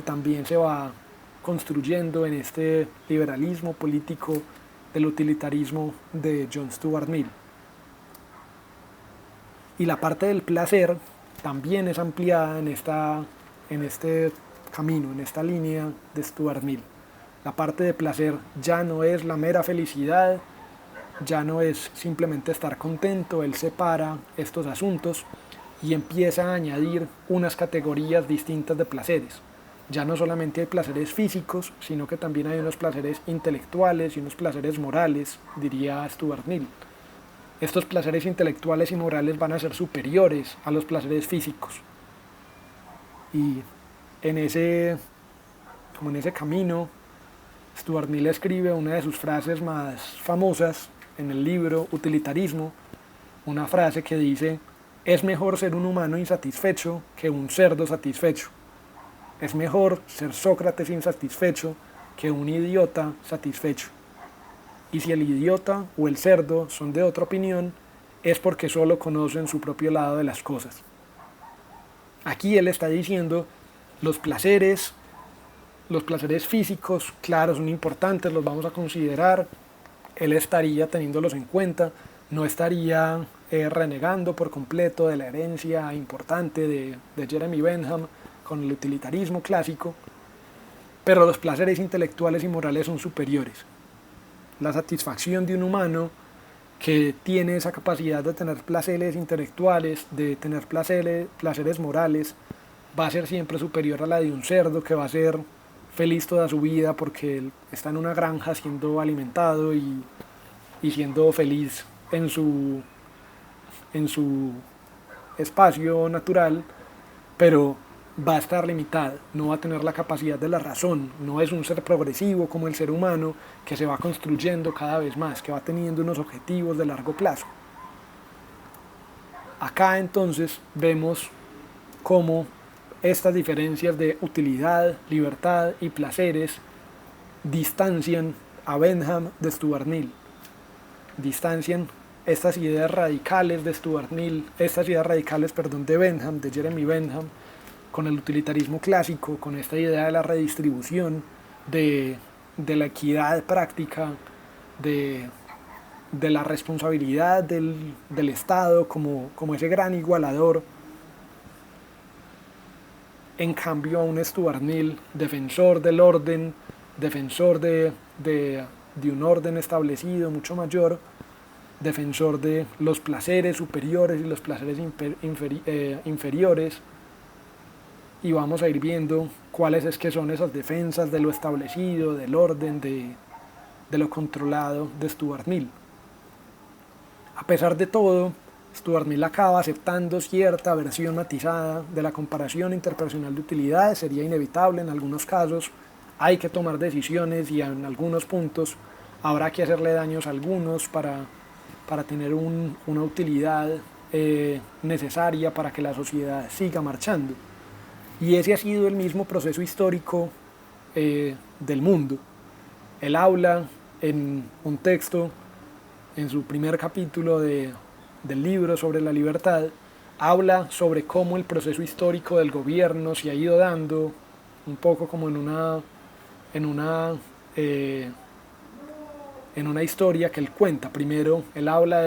también se va construyendo en este liberalismo político del utilitarismo de John Stuart Mill. Y la parte del placer también es ampliada en este camino, en esta línea de Stuart Mill. La parte de placer ya no es la mera felicidad, ya no es simplemente estar contento, él separa estos asuntos y empieza a añadir unas categorías distintas de placeres. Ya no solamente hay placeres físicos, sino que también hay unos placeres intelectuales y unos placeres morales, diría Stuart Mill. Estos placeres intelectuales y morales van a ser superiores a los placeres físicos. Y como en ese camino, Stuart Mill escribe una de sus frases más famosas en el libro Utilitarismo, una frase que dice: es mejor ser un humano insatisfecho que un cerdo satisfecho. Es mejor ser Sócrates insatisfecho que un idiota satisfecho. Y si el idiota o el cerdo son de otra opinión, es porque solo conocen su propio lado de las cosas. Aquí él está diciendo los placeres físicos, claro, son importantes, los vamos a considerar. Él estaría teniéndolos en cuenta, no estaría renegando por completo de la herencia importante de Jeremy Bentham con el utilitarismo clásico, pero los placeres intelectuales y morales son superiores. La satisfacción de un humano que tiene esa capacidad de tener placeres intelectuales, de tener placeres morales, va a ser siempre superior a la de un cerdo que va a ser feliz toda su vida porque él está en una granja siendo alimentado y siendo feliz en su espacio natural, pero va a estar limitado, no va a tener la capacidad de la razón, no es un ser progresivo como el ser humano que se va construyendo cada vez más, que va teniendo unos objetivos de largo plazo. Acá entonces vemos cómo estas diferencias de utilidad, libertad y placeres distancian a Bentham de Stuart Mill, distancian estas ideas radicales de Bentham, de Jeremy Bentham, con el utilitarismo clásico, con esta idea de la redistribución, de la equidad práctica, de la responsabilidad del Estado como ese gran igualador. En cambio, a un Stuart Mill, defensor del orden, defensor de un orden establecido mucho mayor, defensor de los placeres superiores y los placeres inferiores, y vamos a ir viendo cuáles es que son esas defensas de lo establecido, del orden, de lo controlado de Stuart Mill. A pesar de todo, Stuart Mill acaba aceptando cierta versión matizada de la comparación interpersonal de utilidades, sería inevitable en algunos casos, hay que tomar decisiones y en algunos puntos habrá que hacerle daños a algunos para tener una utilidad necesaria para que la sociedad siga marchando. Y ese ha sido el mismo proceso histórico del mundo. Él habla en un texto, en su primer capítulo del libro sobre la libertad, habla sobre cómo el proceso histórico del gobierno se ha ido dando, un poco como en una historia que él cuenta. Primero, él habla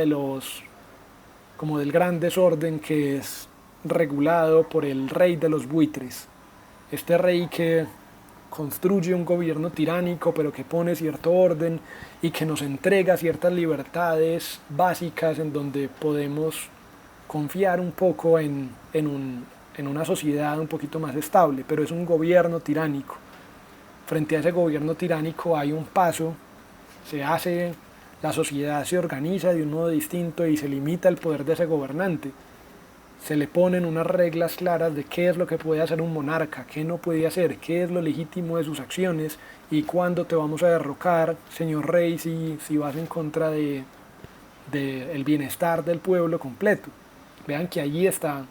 como del gran desorden que es regulado por el rey de los buitres. Este rey que construye un gobierno tiránico, pero que pone cierto orden y que nos entrega ciertas libertades básicas en donde podemos confiar un poco en una sociedad un poquito más estable, pero es un gobierno tiránico. Frente a ese gobierno tiránico hay un paso, la sociedad se organiza de un modo distinto y se limita el poder de ese gobernante. Se le ponen unas reglas claras de qué es lo que puede hacer un monarca, qué no puede hacer, qué es lo legítimo de sus acciones y cuándo te vamos a derrocar, señor rey, si vas en contra de el bienestar del pueblo completo. Vean que allí está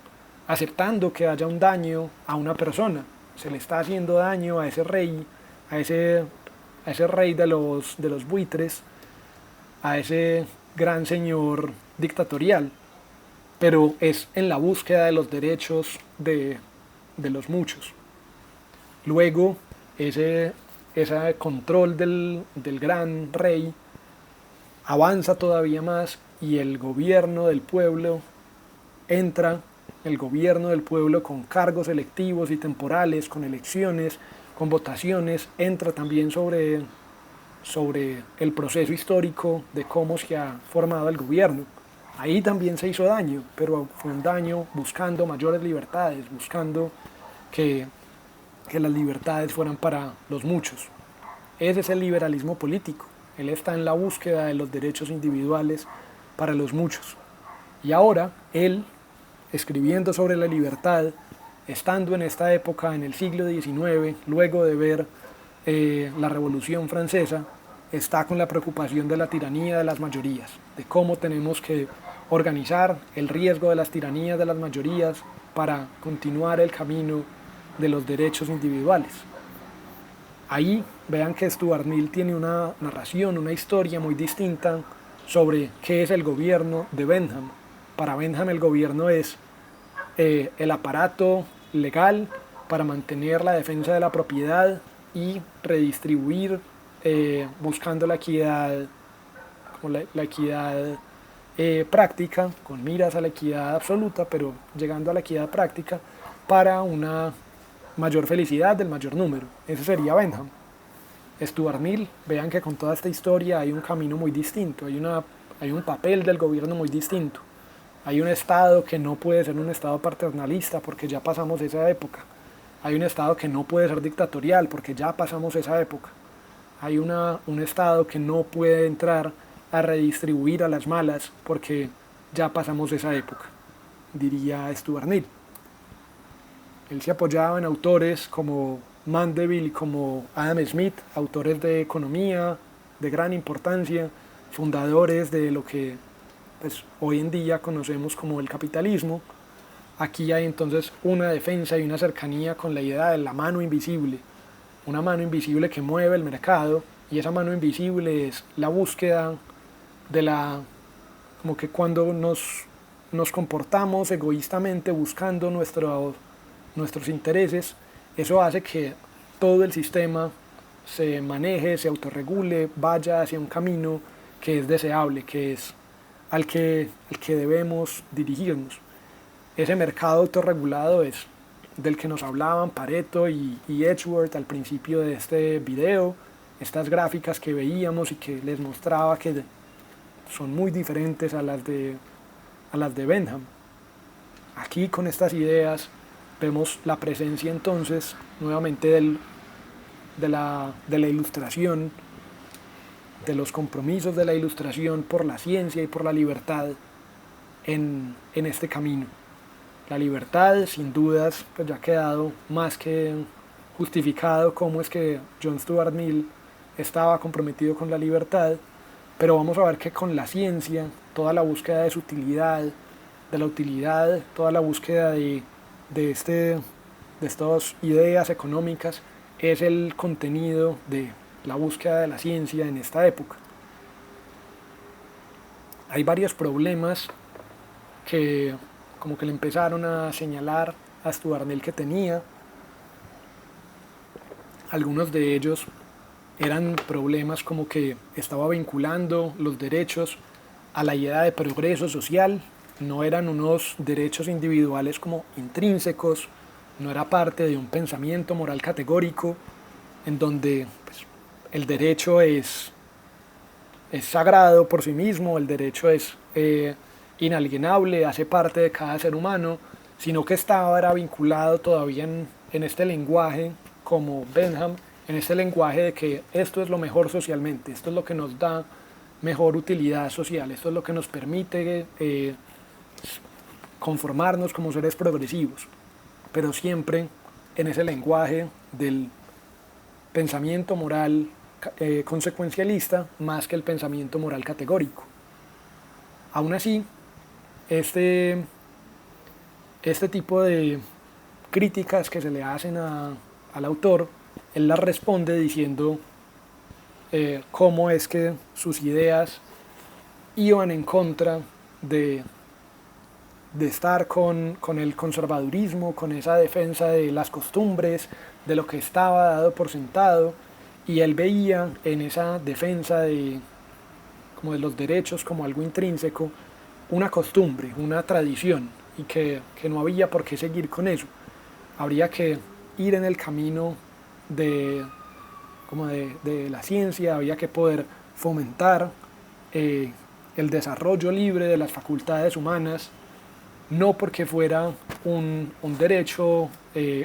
aceptando que haya un daño a una persona, se le está haciendo daño a ese rey, a ese rey de los buitres, a ese gran señor dictatorial, pero es en la búsqueda de los derechos de los muchos. Luego, ese control del gran rey avanza todavía más y el gobierno del pueblo entra, el gobierno del pueblo con cargos electivos y temporales, con elecciones, con votaciones, entra también sobre el proceso histórico de cómo se ha formado el gobierno. Ahí también se hizo daño, pero fue un daño buscando mayores libertades, buscando que las libertades fueran para los muchos. Ese es el liberalismo político. Él está en la búsqueda de los derechos individuales para los muchos. Y ahora, él, escribiendo sobre la libertad, estando en esta época, en el siglo XIX, luego de ver la Revolución Francesa, está con la preocupación de la tiranía de las mayorías, de cómo tenemos que organizar el riesgo de las tiranías de las mayorías para continuar el camino de los derechos individuales. Ahí vean que Stuart Mill tiene una narración, una historia muy distinta sobre qué es el gobierno de Bentham. Para Bentham el gobierno es el aparato legal para mantener la defensa de la propiedad y redistribuir buscando la equidad, como la equidad práctica, con miras a la equidad absoluta, pero llegando a la equidad práctica para una mayor felicidad del mayor número. Ese sería Bentham. Stuart Mill, vean que con toda esta historia hay un camino muy distinto, hay un papel del gobierno muy distinto. Hay un Estado que no puede ser un Estado paternalista porque ya pasamos esa época. Hay un Estado que no puede ser dictatorial porque ya pasamos esa época. Hay un Estado que no puede entrar a redistribuir a las malas porque ya pasamos esa época, diría Stuart Mill. Él se apoyaba en autores como Mandeville y como Adam Smith, autores de economía de gran importancia, fundadores de lo que pues, hoy en día conocemos como el capitalismo. Aquí hay entonces una defensa y una cercanía con la idea de la mano invisible, una mano invisible que mueve el mercado, y esa mano invisible es la búsqueda de como que cuando nos comportamos egoístamente buscando nuestros intereses, eso hace que todo el sistema se maneje, se autorregule, vaya hacia un camino que es deseable, que es al que debemos dirigirnos. Ese mercado autorregulado es del que nos hablaban Pareto y Edgeworth al principio de este video, estas gráficas que veíamos y que les mostraba que son muy diferentes a las de Bentham. Aquí con estas ideas vemos la presencia entonces nuevamente de la ilustración, de los compromisos de la ilustración por la ciencia y por la libertad en este camino. La libertad, sin dudas, pues ya ha quedado más que justificado cómo es que John Stuart Mill estaba comprometido con la libertad, pero vamos a ver que con la ciencia, toda la búsqueda de su utilidad, de la utilidad, toda la búsqueda de estas ideas económicas, es el contenido de la búsqueda de la ciencia en esta época. Hay varios problemas que como que le empezaron a señalar a Stuart Mill que tenía. Algunos de ellos eran problemas como que estaba vinculando los derechos a la idea de progreso social, no eran unos derechos individuales como intrínsecos, no era parte de un pensamiento moral categórico en donde pues, el derecho es sagrado por sí mismo, el derecho es inalienable, hace parte de cada ser humano, sino que era vinculado todavía en este lenguaje, como Bentham, en este lenguaje de que esto es lo mejor socialmente, esto es lo que nos da mejor utilidad social, esto es lo que nos permite conformarnos como seres progresivos, pero siempre en ese lenguaje del pensamiento moral consecuencialista más que el pensamiento moral categórico. Aún así, este tipo de críticas que se le hacen al autor, él las responde diciendo cómo es que sus ideas iban en contra de estar con el conservadurismo, con esa defensa de las costumbres, de lo que estaba dado por sentado, y él veía en esa defensa como de los derechos como algo intrínseco, una costumbre, una tradición, y que no había por qué seguir con eso. Habría que ir en el camino de la ciencia, había que poder fomentar el desarrollo libre de las facultades humanas, no porque fuera un derecho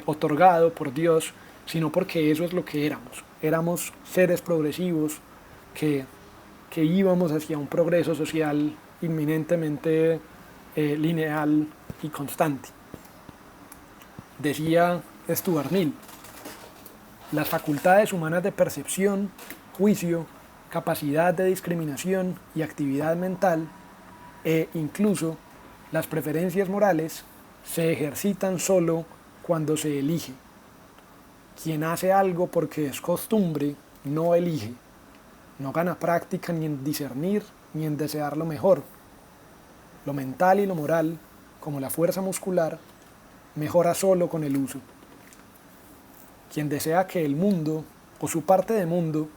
otorgado por Dios, sino porque eso es lo que éramos. Éramos seres progresivos que íbamos hacia un progreso social inminentemente lineal y constante. Decía Stuart Mill, las facultades humanas de percepción, juicio, capacidad de discriminación y actividad mental, e incluso las preferencias morales, se ejercitan solo cuando se elige. Quien hace algo porque es costumbre, no elige. No gana práctica ni en discernir ni en desear lo mejor. Lo mental y lo moral, como la fuerza muscular, mejora solo con el uso. Quien desea que el mundo, o su parte de mundo,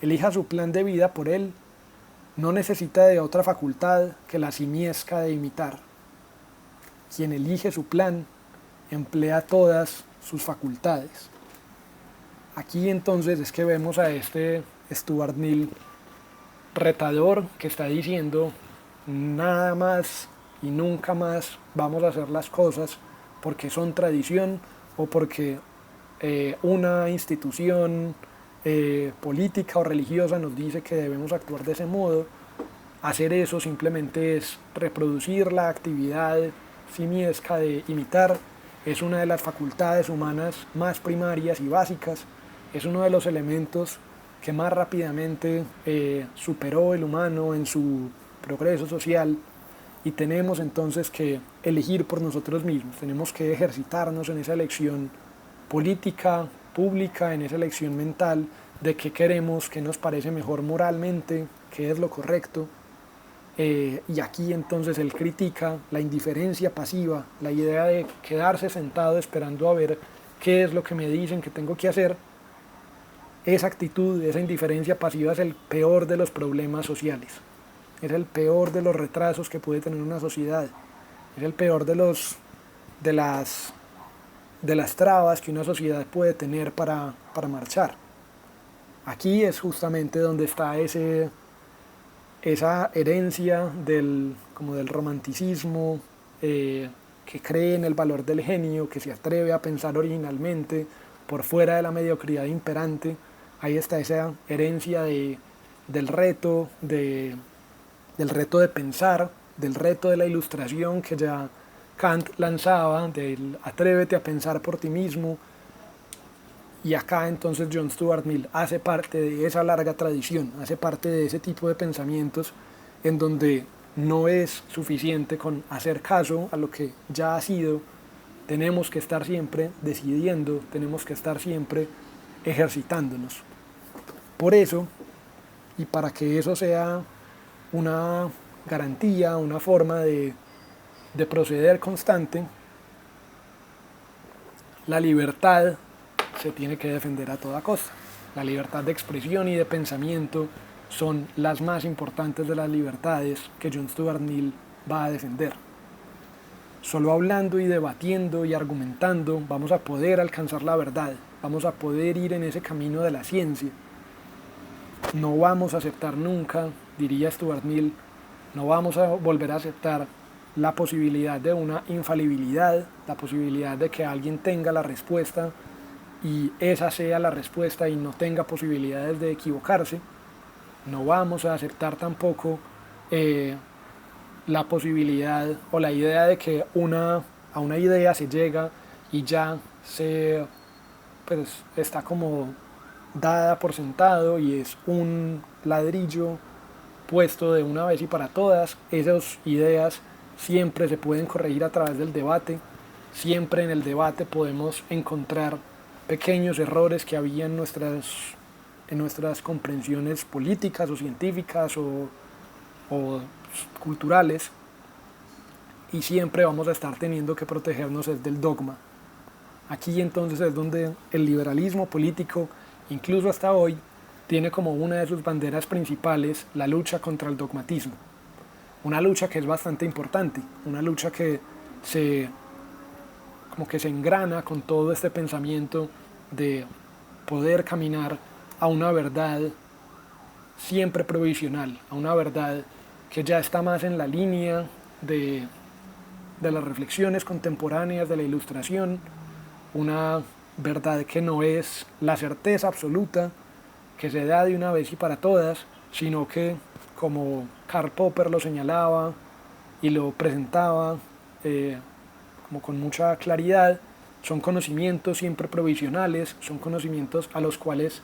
elija su plan de vida por él, no necesita de otra facultad que la simiesca de imitar. Quien elige su plan, emplea todas sus facultades. Aquí entonces es que vemos a este Stuart Mill retador que está diciendo nada más y nunca más vamos a hacer las cosas porque son tradición o porque una institución política o religiosa nos dice que debemos actuar de ese modo. Hacer eso simplemente es reproducir la actividad simiesca de imitar, es una de las facultades humanas más primarias y básicas, es uno de los elementos que más rápidamente superó el humano en su progreso social, y tenemos entonces que elegir por nosotros mismos, tenemos que ejercitarnos en esa elección política, pública, en esa elección mental de qué queremos, qué nos parece mejor moralmente, qué es lo correcto. Y aquí entonces él critica la indiferencia pasiva, la idea de quedarse sentado esperando a ver qué es lo que me dicen que tengo que hacer. Esa actitud, esa indiferencia pasiva es el peor de los problemas sociales, es el peor de los retrasos que puede tener una sociedad, es el peor de las trabas que una sociedad puede tener para marchar. Aquí es justamente donde está esa herencia del romanticismo, que cree en el valor del genio, que se atreve a pensar originalmente por fuera de la mediocridad imperante. Ahí está esa herencia del reto de pensar, del reto de la ilustración que ya Kant lanzaba, del atrévete a pensar por ti mismo. Y acá entonces John Stuart Mill hace parte de esa larga tradición, hace parte de ese tipo de pensamientos en donde no es suficiente con hacer caso a lo que ya ha sido, tenemos que estar siempre decidiendo, tenemos que estar siempre ejercitándonos. Por eso, y para que eso sea una garantía, una forma de proceder constante, la libertad se tiene que defender a toda costa. La libertad de expresión y de pensamiento son las más importantes de las libertades que John Stuart Mill va a defender. solo hablando y debatiendo y argumentando vamos a poder alcanzar la verdad, vamos a poder ir en ese camino de la ciencia. No vamos a aceptar nunca, diría Stuart Mill, no vamos a volver a aceptar la posibilidad de una infalibilidad, la posibilidad de que alguien tenga la respuesta y esa sea la respuesta y no tenga posibilidades de equivocarse. No vamos a aceptar tampoco la posibilidad o la idea de que a una idea se llega y ya pues, está como dada por sentado y es un ladrillo puesto de una vez y para todas. Esas ideas siempre se pueden corregir a través del debate, siempre en el debate podemos encontrar pequeños errores que había en nuestras comprensiones políticas o científicas o culturales, y siempre vamos a estar teniendo que protegernos del dogma. Aquí entonces es donde el liberalismo político, incluso hasta hoy, tiene como una de sus banderas principales la lucha contra el dogmatismo. Una lucha que es bastante importante, una lucha que como que se engrana con todo este pensamiento de poder caminar a una verdad siempre provisional, a una verdad que ya está más en la línea de las reflexiones contemporáneas de la Ilustración, una verdad que no es la certeza absoluta, que se da de una vez y para todas, sino que, como Karl Popper lo señalaba y lo presentaba como con mucha claridad, son conocimientos siempre provisionales, son conocimientos a los cuales,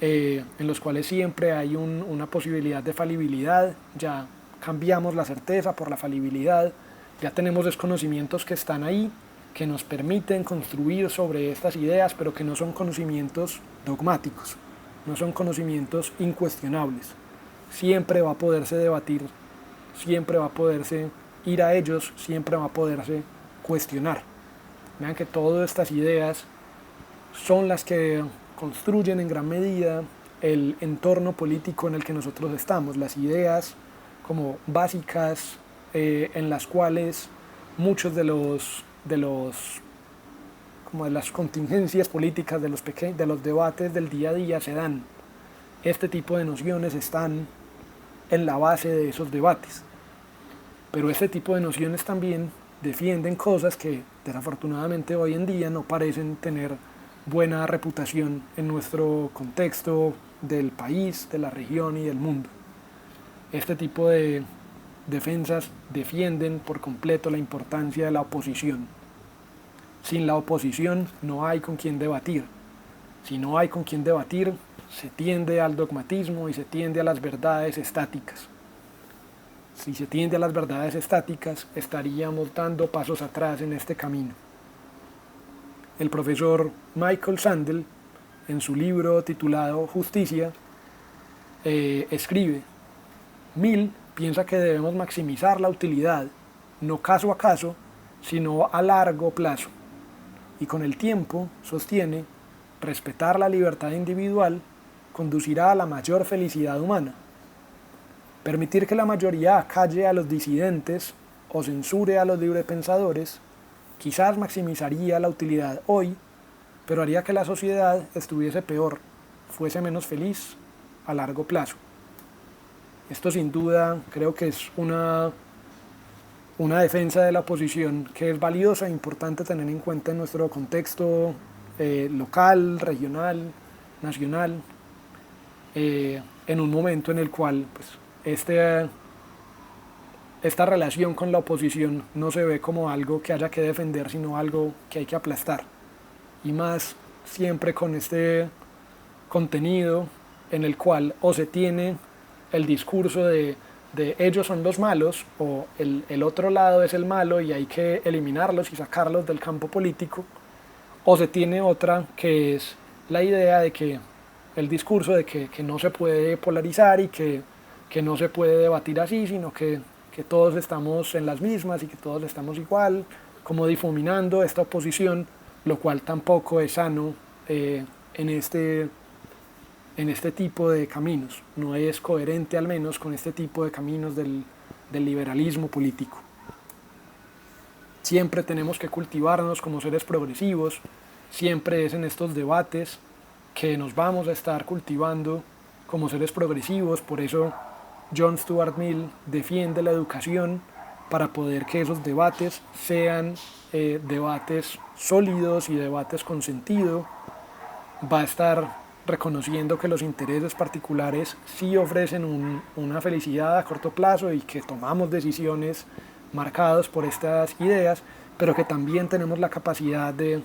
en los cuales siempre hay una posibilidad de falibilidad. Ya cambiamos la certeza por la falibilidad, ya tenemos desconocimientos que están ahí, que nos permiten construir sobre estas ideas, pero que no son conocimientos dogmáticos, no son conocimientos incuestionables. Siempre va a poderse debatir, siempre va a poderse ir a ellos, siempre va a poderse cuestionar. Vean que todas estas ideas son las que construyen en gran medida el entorno político en el que nosotros estamos, las ideas como básicas en las cuales muchos de las contingencias políticas, de los debates del día a día se dan. Este tipo de nociones están en la base de esos debates. Pero este tipo de nociones también defienden cosas que desafortunadamente hoy en día no parecen tener buena reputación en nuestro contexto del país, de la región y del mundo. Este tipo de defensas defienden por completo la importancia de la oposición. Sin la oposición no hay con quién debatir. Si no hay con quién debatir, se tiende al dogmatismo y se tiende a las verdades estáticas. Si se tiende a las verdades estáticas, estaríamos dando pasos atrás en este camino. El profesor Michael Sandel, en su libro titulado Justicia, escribe: Mill piensa que debemos maximizar la utilidad, no caso a caso, sino a largo plazo. Y con el tiempo, sostiene, respetar la libertad individual conducirá a la mayor felicidad humana. Permitir que la mayoría acalle a los disidentes o censure a los librepensadores quizás maximizaría la utilidad hoy, pero haría que la sociedad estuviese peor, fuese menos feliz a largo plazo. Esto sin duda creo que es una defensa de la oposición que es valiosa e importante tener en cuenta en nuestro contexto local, regional, nacional, en un momento en el cual pues, esta relación con la oposición no se ve como algo que haya que defender, sino algo que hay que aplastar. Y más siempre con este contenido en el cual o se tiene el discurso de ellos son los malos o el otro lado es el malo y hay que eliminarlos y sacarlos del campo político, o se tiene otra que es la idea de que el discurso de que no se puede polarizar y que no se puede debatir así, sino que todos estamos en las mismas y que todos estamos igual, como difuminando esta oposición, lo cual tampoco es sano en este tipo de caminos, no es coherente al menos con este tipo de caminos del liberalismo político. siempre tenemos que cultivarnos como seres progresivos, siempre es en estos debates que nos vamos a estar cultivando como seres progresivos. Por eso John Stuart Mill defiende la educación, para poder que esos debates sean debates sólidos y debates con sentido. Va a estar reconociendo que los intereses particulares sí ofrecen una felicidad a corto plazo y que tomamos decisiones marcadas por estas ideas, pero que también tenemos la capacidad de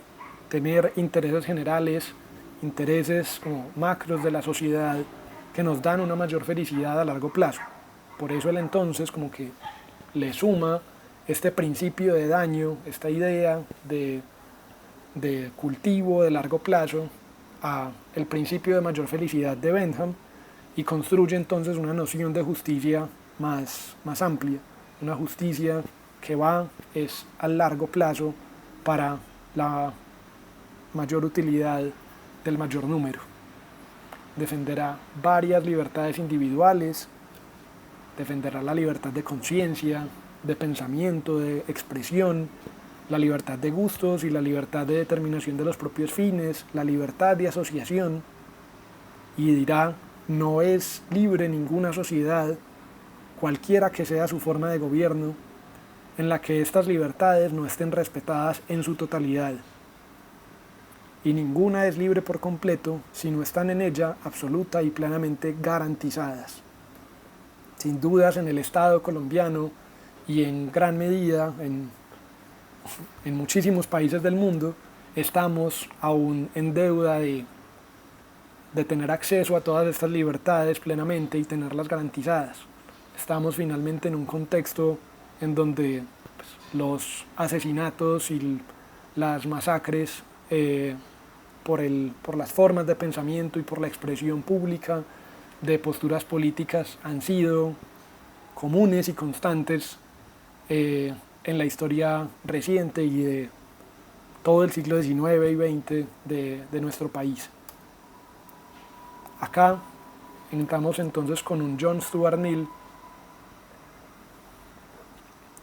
tener intereses generales, intereses como macros de la sociedad que nos dan una mayor felicidad a largo plazo. Por eso él entonces como que le suma este principio de daño, esta idea de cultivo de largo plazo a el principio de mayor felicidad de Bentham, y construye entonces una noción de justicia más amplia, una justicia que es a largo plazo para la mayor utilidad del mayor número. Defenderá varias libertades individuales, defenderá la libertad de conciencia, de pensamiento, de expresión, la libertad de gustos y la libertad de determinación de los propios fines, la libertad de asociación, y dirá: no es libre ninguna sociedad, cualquiera que sea su forma de gobierno, en la que estas libertades no estén respetadas en su totalidad. Y ninguna es libre por completo si no están en ella absoluta y plenamente garantizadas. Sin dudas, en el Estado colombiano y en gran medida en muchísimos países del mundo, estamos aún en deuda de tener acceso a todas estas libertades plenamente y tenerlas garantizadas. Estamos finalmente en un contexto en donde los asesinatos y las masacres por las formas de pensamiento y por la expresión pública de posturas políticas han sido comunes y constantes en la historia reciente y de todo el siglo XIX y XX de nuestro país. Acá entramos entonces con un John Stuart Mill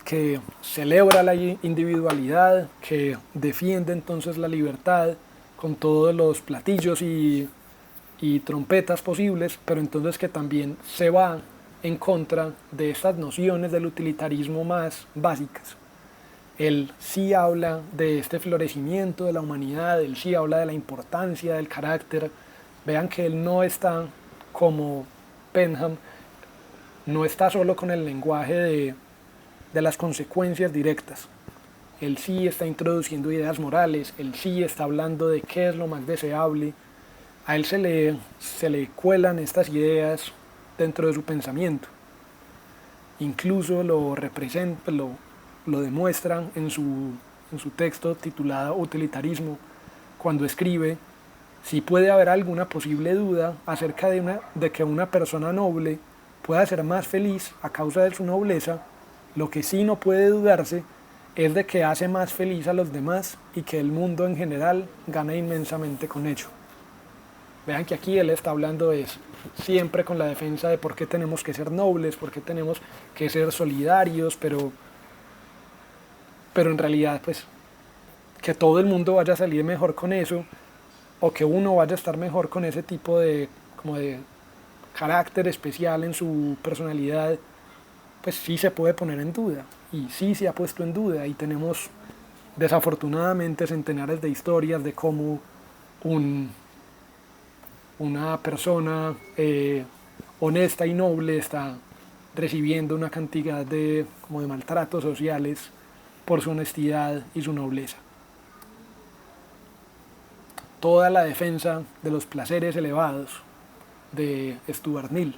que celebra la individualidad, que defiende entonces la libertad con todos los platillos y trompetas posibles, pero entonces que también se va en contra de estas nociones del utilitarismo más básicas. Él sí habla de este florecimiento de la humanidad, él sí habla de la importancia del carácter. Vean que él no está como Bentham, no está solo con el lenguaje de las consecuencias directas. Él sí está introduciendo ideas morales, él sí está hablando de qué es lo más deseable. A él se le cuelan estas ideas dentro de su pensamiento. Incluso lo demuestran en su texto titulado Utilitarismo, cuando escribe: si puede haber alguna posible duda acerca de que una persona noble pueda ser más feliz a causa de su nobleza, lo que sí no puede dudarse es de que hace más feliz a los demás y que el mundo en general gana inmensamente con ello. Vean que aquí él está hablando de eso, siempre con la defensa de por qué tenemos que ser nobles, por qué tenemos que ser solidarios, pero en realidad pues que todo el mundo vaya a salir mejor con eso, o que uno vaya a estar mejor con ese tipo de carácter especial en su personalidad, pues sí se puede poner en duda, y sí se ha puesto en duda, y tenemos desafortunadamente centenares de historias de cómo una persona honesta y noble está recibiendo una cantidad de maltratos sociales por su honestidad y su nobleza. Toda la defensa de los placeres elevados de Stuart Mill.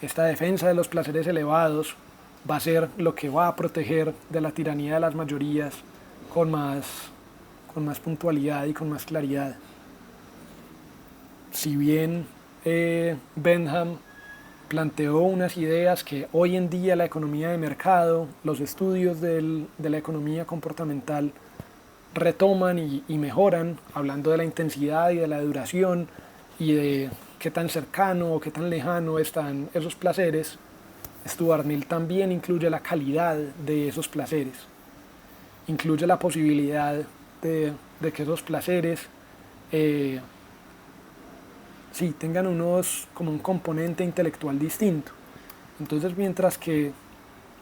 Esta defensa de los placeres elevados va a ser lo que va a proteger de la tiranía de las mayorías con más puntualidad y con más claridad. Si bien Bentham planteó unas ideas que hoy en día la economía de mercado, los estudios de la economía comportamental retoman y mejoran, hablando de la intensidad y de la duración y de qué tan cercano o qué tan lejano están esos placeres, Stuart Mill también incluye la calidad de esos placeres. incluye la posibilidad de que esos placeres eh, sí tengan como un componente intelectual distinto. Entonces, mientras que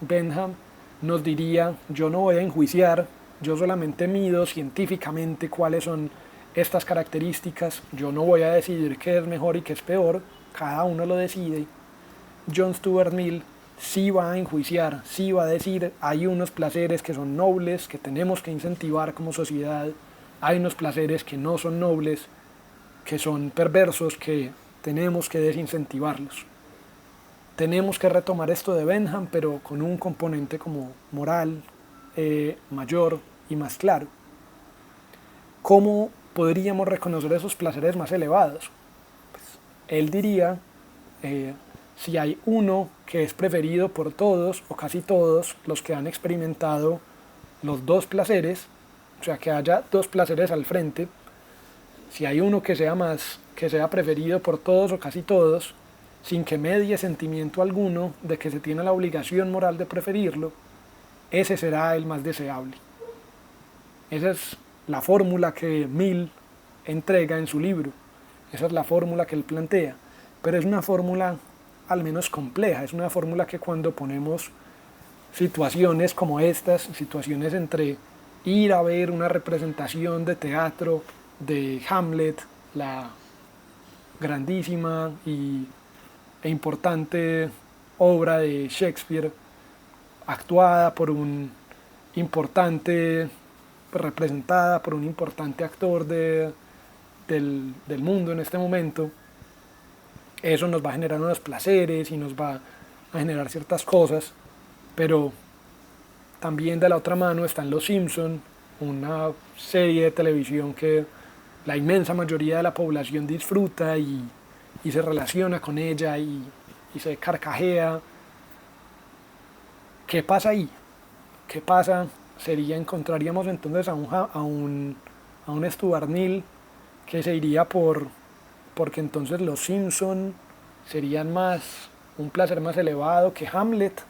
Bentham nos diría, yo no voy a enjuiciar, yo solamente mido científicamente cuáles son estas características, yo no voy a decidir qué es mejor y qué es peor, cada uno lo decide. John Stuart Mill sí va a enjuiciar, sí va a decir, hay unos placeres que son nobles, que tenemos que incentivar como sociedad, hay unos placeres que no son nobles, que son perversos, que tenemos que desincentivarlos. Tenemos que retomar esto de Bentham, pero con un componente como moral, mayor y más claro. ¿Cómo podríamos reconocer esos placeres más elevados? Pues, él diría, si hay uno que es preferido por todos o casi todos los que han experimentado los dos placeres, o sea, que haya dos placeres al frente, si hay uno que sea preferido por todos o casi todos, sin que medie sentimiento alguno de que se tiene la obligación moral de preferirlo, ese será el más deseable. Esa es la fórmula que Mill entrega en su libro, esa es la fórmula que él plantea, pero es una fórmula al menos compleja, es una fórmula que cuando ponemos situaciones como estas, situaciones entre ir a ver una representación de teatro de Hamlet, la grandísima e importante obra de Shakespeare, actuada por un importante, representada por un importante actor del mundo en este momento, eso nos va a generar unos placeres y nos va a generar ciertas cosas, pero también de la otra mano están Los Simpson, una serie de televisión que la inmensa mayoría de la población disfruta y se relaciona con ella y se carcajea. ¿Qué pasa ahí? ¿Qué pasa? Encontraríamos entonces a un Stuart Mill que se iría porque entonces Los Simpson serían un placer más elevado que Hamlet.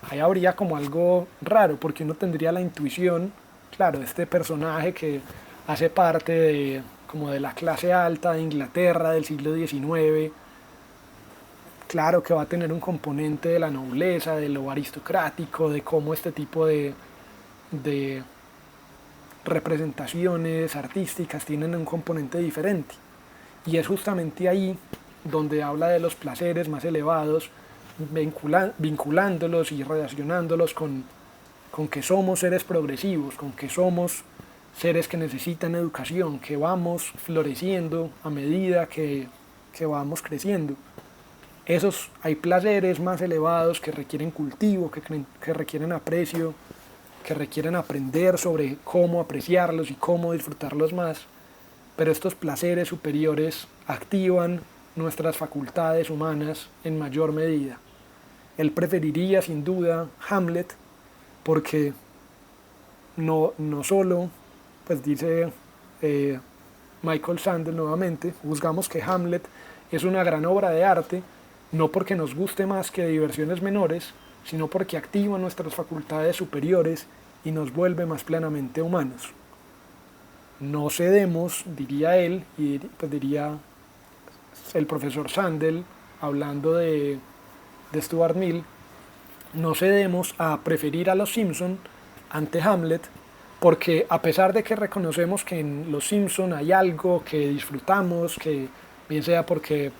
Ahí habría como algo raro, porque uno tendría la intuición, claro, este personaje que hace parte como de la clase alta de Inglaterra del siglo XIX, claro que va a tener un componente de la nobleza, de lo aristocrático, de cómo este tipo de representaciones artísticas tienen un componente diferente. Y es justamente ahí donde habla de los placeres más elevados, vinculándolos y relacionándolos con que somos seres progresivos, con que somos seres que necesitan educación, que vamos floreciendo a medida que vamos creciendo. Hay placeres más elevados que requieren cultivo, que requieren aprecio, que requieren aprender sobre cómo apreciarlos y cómo disfrutarlos más, pero estos placeres superiores activan nuestras facultades humanas en mayor medida. Él preferiría sin duda Hamlet porque no solo, pues dice Michael Sandel nuevamente, juzgamos que Hamlet es una gran obra de arte, no porque nos guste más que diversiones menores, sino porque activa nuestras facultades superiores y nos vuelve más plenamente humanos. No cedemos, diría él, y pues diría el profesor Sandel, hablando de Stuart Mill, no cedemos a preferir a Los Simpson ante Hamlet, porque a pesar de que reconocemos que en Los Simpson hay algo que disfrutamos, que bien sea porque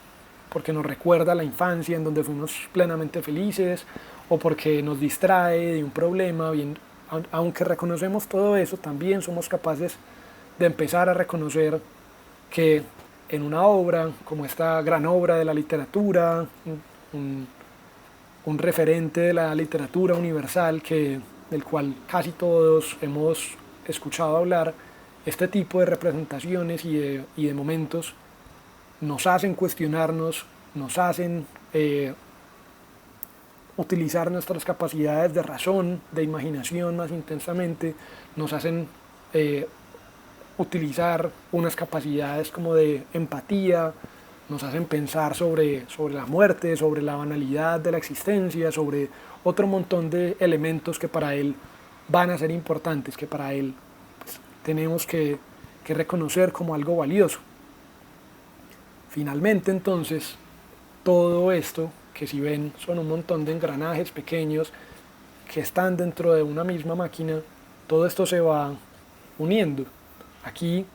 nos recuerda la infancia en donde fuimos plenamente felices, o porque nos distrae de un problema, bien, aunque reconocemos todo eso, también somos capaces de empezar a reconocer que en una obra como esta gran obra de la literatura, un referente de la literatura universal del cual casi todos hemos escuchado hablar, este tipo de representaciones y de momentos nos hacen cuestionarnos, nos hacen utilizar nuestras capacidades de razón, de imaginación más intensamente, nos hacen utilizar unas capacidades como de empatía, nos hacen pensar sobre la muerte, sobre la banalidad de la existencia, sobre otro montón de elementos que para él van a ser importantes, que para él pues, tenemos que reconocer como algo valioso. Finalmente, entonces, todo esto, que si ven son un montón de engranajes pequeños que están dentro de una misma máquina, todo esto se va uniendo. Aquí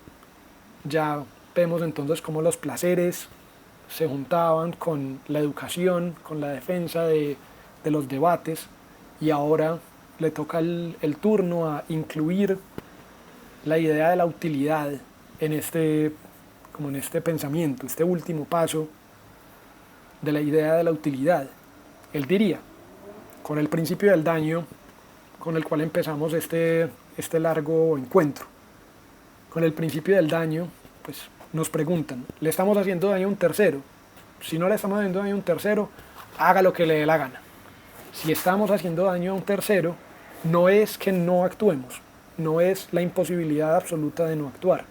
ya vemos entonces cómo los placeres se juntaban con la educación, con la defensa de los debates, y ahora le toca el turno a incluir la idea de la utilidad en como en este pensamiento, este último paso de la idea de la utilidad. Él diría, con el principio del daño, con el cual empezamos este largo encuentro, con el principio del daño, pues nos preguntan, ¿le estamos haciendo daño a un tercero? Si no le estamos haciendo daño a un tercero, haga lo que le dé la gana. Si estamos haciendo daño a un tercero, no es que no actuemos, no es la imposibilidad absoluta de no actuar,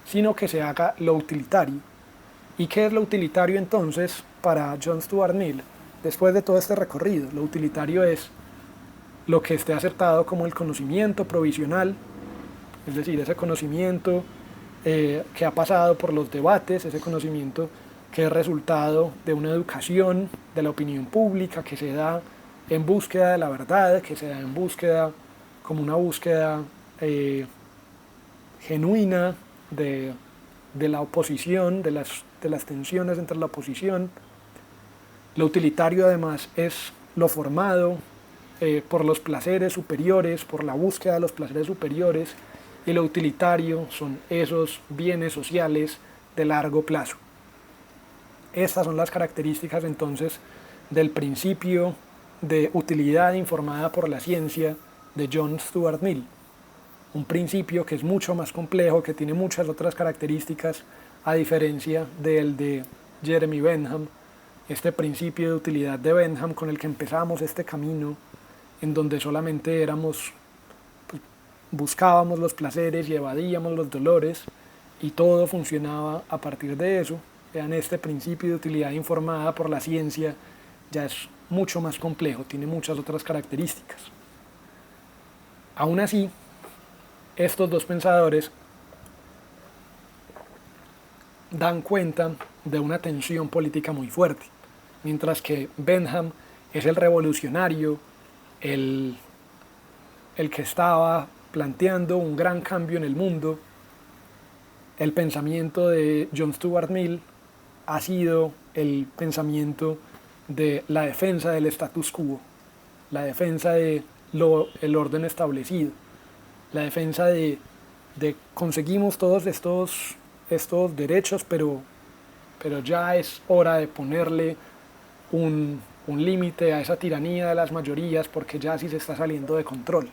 sino que se haga lo utilitario. ¿Y qué es lo utilitario entonces para John Stuart Mill? Después de todo este recorrido, lo utilitario es lo que esté acertado como el conocimiento provisional, es decir, ese conocimiento que ha pasado por los debates, ese conocimiento que es resultado de una educación de la opinión pública que se da en búsqueda de la verdad, que se da en búsqueda, como una búsqueda genuina de la oposición, de las tensiones entre la oposición. Lo utilitario además es lo formado por los placeres superiores, por la búsqueda de los placeres superiores, y lo utilitario son esos bienes sociales de largo plazo. Estas son las características entonces del principio de utilidad informada por la ciencia de John Stuart Mill. Un principio que es mucho más complejo, que tiene muchas otras características, a diferencia del de Jeremy Bentham, este principio de utilidad de Bentham con el que empezamos este camino, en donde solamente buscábamos los placeres y evadíamos los dolores, y todo funcionaba a partir de eso. Vean, este principio de utilidad informada por la ciencia ya es mucho más complejo, tiene muchas otras características. Aún así, estos dos pensadores dan cuenta de una tensión política muy fuerte, mientras que Bentham es el revolucionario, el que estaba planteando un gran cambio en el mundo. El pensamiento de John Stuart Mill ha sido el pensamiento de la defensa del status quo, la defensa del orden establecido, la defensa de conseguimos todos estos derechos, pero ya es hora de ponerle un límite a esa tiranía de las mayorías, porque ya sí se está saliendo de control.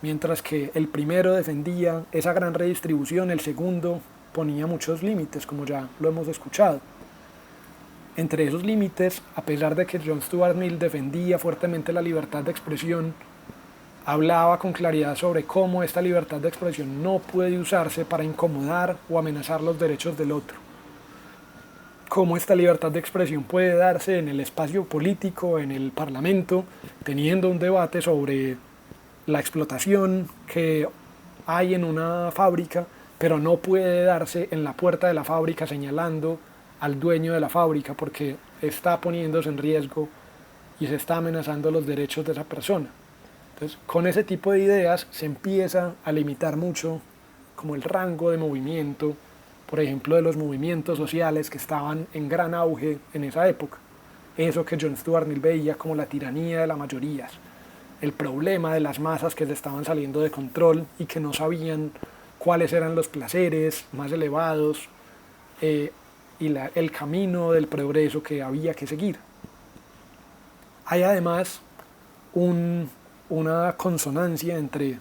Mientras que el primero defendía esa gran redistribución, el segundo ponía muchos límites, como ya lo hemos escuchado. Entre esos límites, a pesar de que John Stuart Mill defendía fuertemente la libertad de expresión, hablaba con claridad sobre cómo esta libertad de expresión no puede usarse para incomodar o amenazar los derechos del otro. Cómo esta libertad de expresión puede darse en el espacio político, en el Parlamento, teniendo un debate sobre la explotación que hay en una fábrica, pero no puede darse en la puerta de la fábrica señalando al dueño de la fábrica, porque está poniéndose en riesgo y se está amenazando los derechos de esa persona. Entonces, con ese tipo de ideas se empieza a limitar mucho como el rango de movimiento, por ejemplo, de los movimientos sociales que estaban en gran auge en esa época. Eso que John Stuart Mill veía como la tiranía de las mayorías, el problema de las masas que se estaban saliendo de control y que no sabían cuáles eran los placeres más elevados y el camino del progreso que había que seguir. Hay además una consonancia entre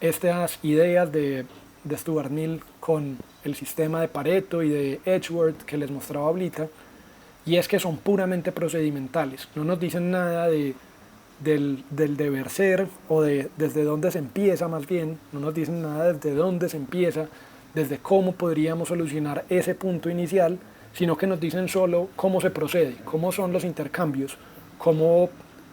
estas ideas de Stuart Mill con el sistema de Pareto y de Edgeworth que les mostraba ahorita, y es que son puramente procedimentales, no nos dicen nada del deber ser o desde dónde se empieza, más bien no nos dicen nada desde dónde se empieza, desde cómo podríamos solucionar ese punto inicial, sino que nos dicen solo cómo se procede, cómo son los intercambios, cómo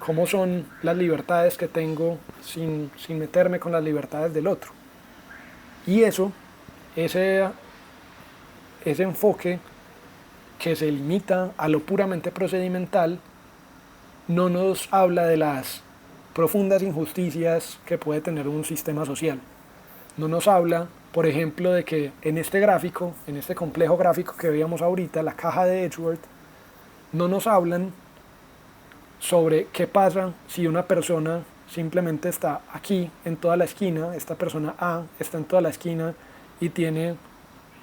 cómo son las libertades que tengo sin meterme con las libertades del otro. Y ese, ese enfoque que se limita a lo puramente procedimental, no nos habla de las profundas injusticias que puede tener un sistema social. No nos habla, por ejemplo, de que en este gráfico, en este complejo gráfico que veíamos ahorita, la caja de Edgeworth, no nos hablan sobre qué pasa si una persona simplemente está aquí en toda la esquina, esta persona A está en toda la esquina y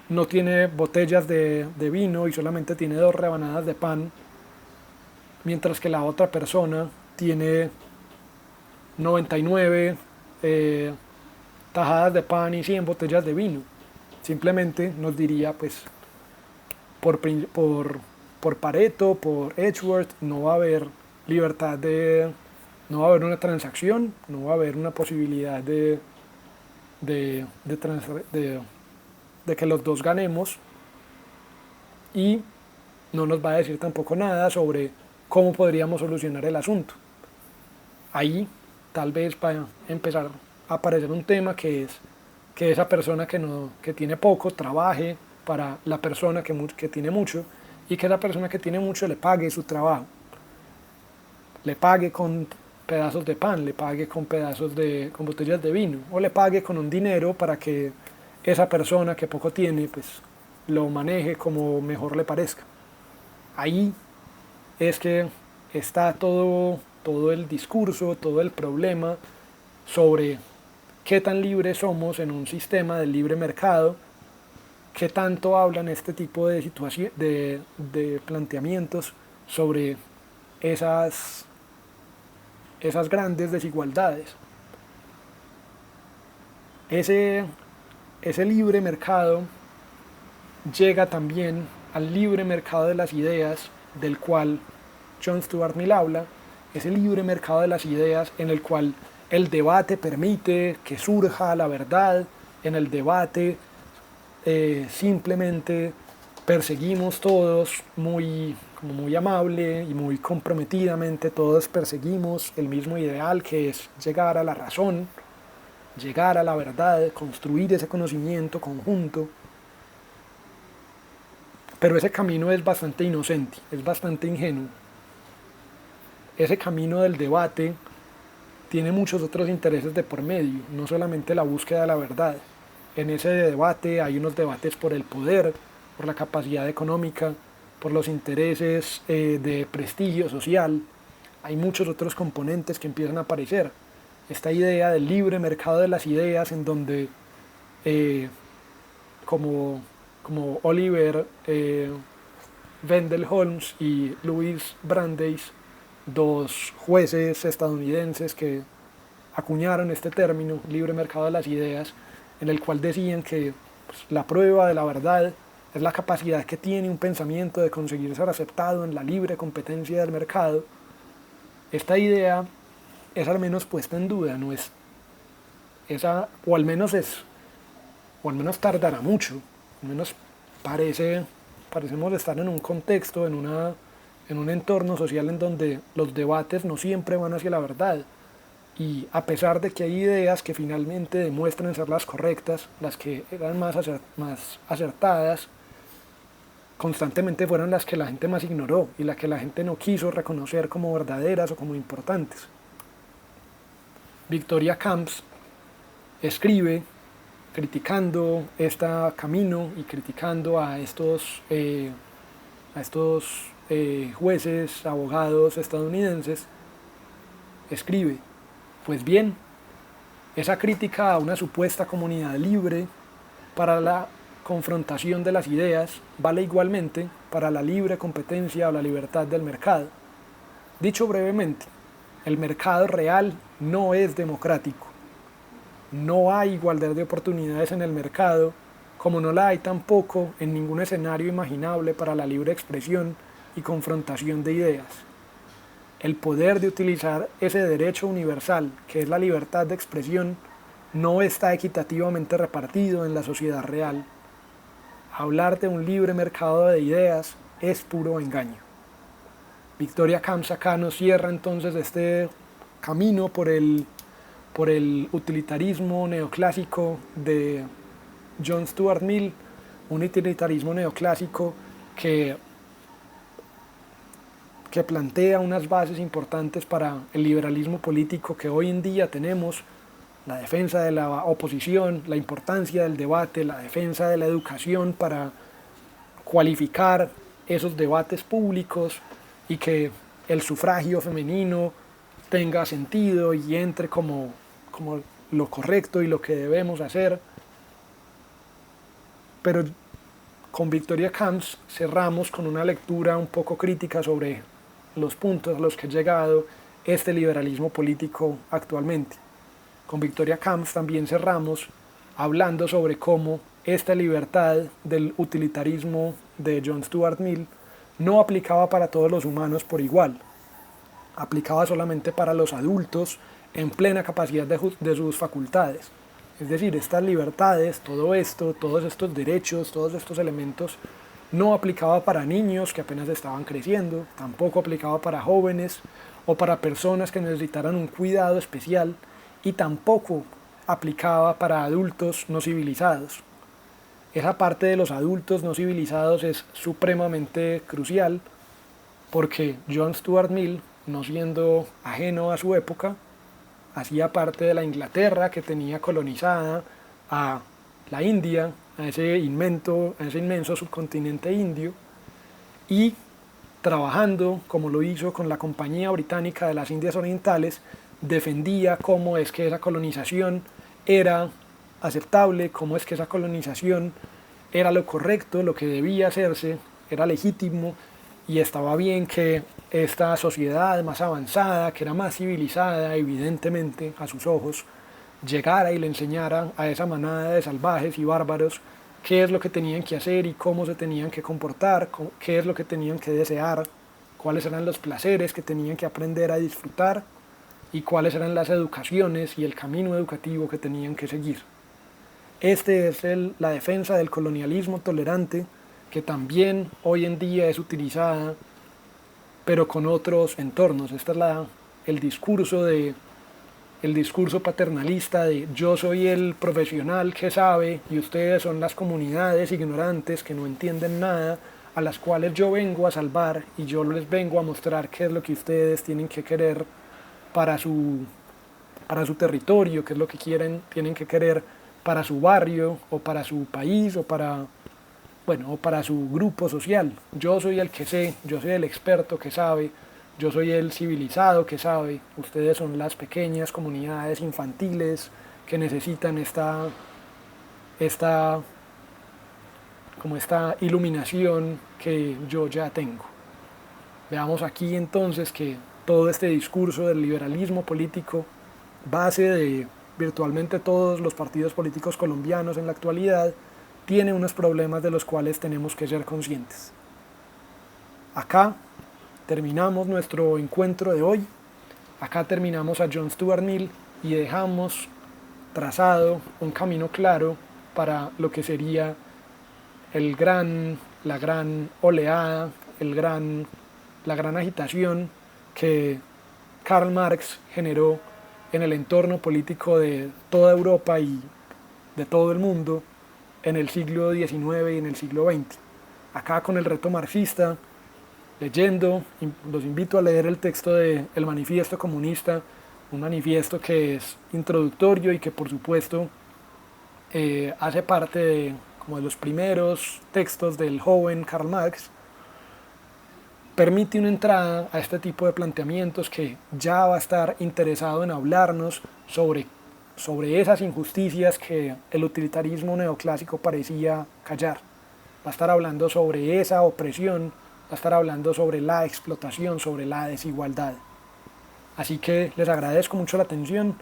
no tiene botellas de vino y solamente tiene 2 rebanadas de pan, mientras que la otra persona tiene 99 tajadas de pan y 100 botellas de vino. Simplemente nos diría, pues, por Pareto, por Edgeworth, no va a haber libertad no va a haber una transacción, no va a haber una posibilidad de, de que los dos ganemos, y no nos va a decir tampoco nada sobre cómo podríamos solucionar el asunto. Ahí tal vez va a empezar a aparecer un tema que es que esa persona que tiene poco trabaje para la persona que tiene mucho, y que esa persona que tiene mucho le pague su trabajo, le pague con pedazos de pan, le pague con con botellas de vino, o le pague con un dinero para que esa persona que poco tiene, pues lo maneje como mejor le parezca. Ahí es que está todo el discurso, todo el problema sobre qué tan libres somos en un sistema de libre mercado, qué tanto hablan este tipo de de planteamientos sobre esas grandes desigualdades. Ese libre mercado llega también al libre mercado de las ideas, del cual John Stuart Mill habla, ese libre mercado de las ideas en el cual el debate permite que surja la verdad. En el debate simplemente perseguimos todos como muy amable y muy comprometidamente, todos perseguimos el mismo ideal, que es llegar a la razón, llegar a la verdad, construir ese conocimiento conjunto. Pero ese camino es bastante inocente, es bastante ingenuo. Ese camino del debate tiene muchos otros intereses de por medio, no solamente la búsqueda de la verdad. En ese debate hay unos debates por el poder, por la capacidad económica, por los intereses de prestigio social. Hay muchos otros componentes que empiezan a aparecer. Esta idea del libre mercado de las ideas, en donde como Oliver Wendell Holmes y Louis Brandeis, 2 jueces estadounidenses que acuñaron este término, libre mercado de las ideas, en el cual decían que pues, la prueba de la verdad es la capacidad que tiene un pensamiento de conseguir ser aceptado en la libre competencia del mercado. Esta idea es al menos puesta en duda, no es esa, o al menos tardará mucho, al menos parecemos estar en un contexto, en un entorno social en donde los debates no siempre van hacia la verdad. Y a pesar de que hay ideas que finalmente demuestran ser las correctas, las que eran más acertadas, constantemente fueron las que la gente más ignoró y las que la gente no quiso reconocer como verdaderas o como importantes. Victoria Camps escribe criticando este camino y criticando a estos jueces, abogados estadounidenses, escribe: pues bien, esa crítica a una supuesta comunidad libre para la confrontación de las ideas vale igualmente para la libre competencia o la libertad del mercado. Dicho brevemente, el mercado real no es democrático. No hay igualdad de oportunidades en el mercado, como no la hay tampoco en ningún escenario imaginable para la libre expresión y confrontación de ideas. El poder de utilizar ese derecho universal, que es la libertad de expresión, no está equitativamente repartido en la sociedad real. Hablar de un libre mercado de ideas es puro engaño. Victoria Camps acá nos cierra entonces este camino por el utilitarismo neoclásico de John Stuart Mill, un utilitarismo neoclásico que plantea unas bases importantes para el liberalismo político que hoy en día tenemos, la defensa de la oposición, la importancia del debate, la defensa de la educación para cualificar esos debates públicos y que el sufragio femenino tenga sentido y entre como lo correcto y lo que debemos hacer. Pero con Victoria Camps cerramos con una lectura un poco crítica sobre los puntos a los que ha llegado este liberalismo político actualmente. Con Victoria Camps también cerramos hablando sobre cómo esta libertad del utilitarismo de John Stuart Mill no aplicaba para todos los humanos por igual, aplicaba solamente para los adultos en plena capacidad de sus facultades. Es decir, estas libertades, todo esto, todos estos derechos, todos estos elementos, no aplicaba para niños que apenas estaban creciendo, tampoco aplicaba para jóvenes o para personas que necesitaran un cuidado especial, y tampoco aplicaba para adultos no civilizados. Esa parte de los adultos no civilizados es supremamente crucial porque John Stuart Mill, no siendo ajeno a su época, hacía parte de la Inglaterra que tenía colonizada a la India, a ese inmenso subcontinente indio, y trabajando, como lo hizo con la Compañía Británica de las Indias Orientales, defendía cómo es que esa colonización era aceptable, cómo es que esa colonización era lo correcto, lo que debía hacerse, era legítimo y estaba bien que esta sociedad más avanzada, que era más civilizada, evidentemente a sus ojos, llegara y le enseñara a esa manada de salvajes y bárbaros qué es lo que tenían que hacer y cómo se tenían que comportar, qué es lo que tenían que desear, cuáles eran los placeres que tenían que aprender a disfrutar y cuáles eran las educaciones y el camino educativo que tenían que seguir. Este es la defensa del colonialismo tolerante que también hoy en día es utilizada, pero con otros entornos. Este es el discurso paternalista de yo soy el profesional que sabe y ustedes son las comunidades ignorantes que no entienden nada, a las cuales yo vengo a salvar y yo les vengo a mostrar qué es lo que ustedes tienen que querer para su territorio, qué es lo que tienen que querer para su barrio o para su país o para su grupo social. Yo soy el que sé, yo soy el experto que sabe, yo soy el civilizado que sabe, ustedes son las pequeñas comunidades infantiles que necesitan esta iluminación que yo ya tengo. Veamos aquí entonces que todo este discurso del liberalismo político, base de virtualmente todos los partidos políticos colombianos en la actualidad, tiene unos problemas de los cuales tenemos que ser conscientes. Acá terminamos nuestro encuentro de hoy, acá terminamos a John Stuart Mill y dejamos trazado un camino claro para lo que sería la gran oleada, la gran agitación que Karl Marx generó en el entorno político de toda Europa y de todo el mundo en el siglo XIX y en el siglo XX. Acá con el reto marxista, leyendo, los invito a leer el texto de El Manifiesto Comunista, un manifiesto que es introductorio y que por supuesto hace parte de los primeros textos del joven Karl Marx. Permite una entrada a este tipo de planteamientos que ya va a estar interesado en hablarnos sobre esas injusticias que el utilitarismo neoclásico parecía callar. Va a estar hablando sobre esa opresión, va a estar hablando sobre la explotación, sobre la desigualdad. Así que les agradezco mucho la atención,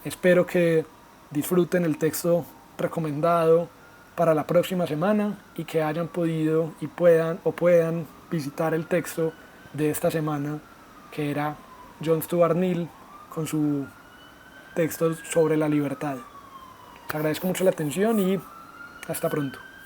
espero que disfruten el texto recomendado para la próxima semana y que hayan podido y puedan visitar el texto de esta semana, que era John Stuart Mill con su texto sobre la libertad. Les agradezco mucho la atención y hasta pronto.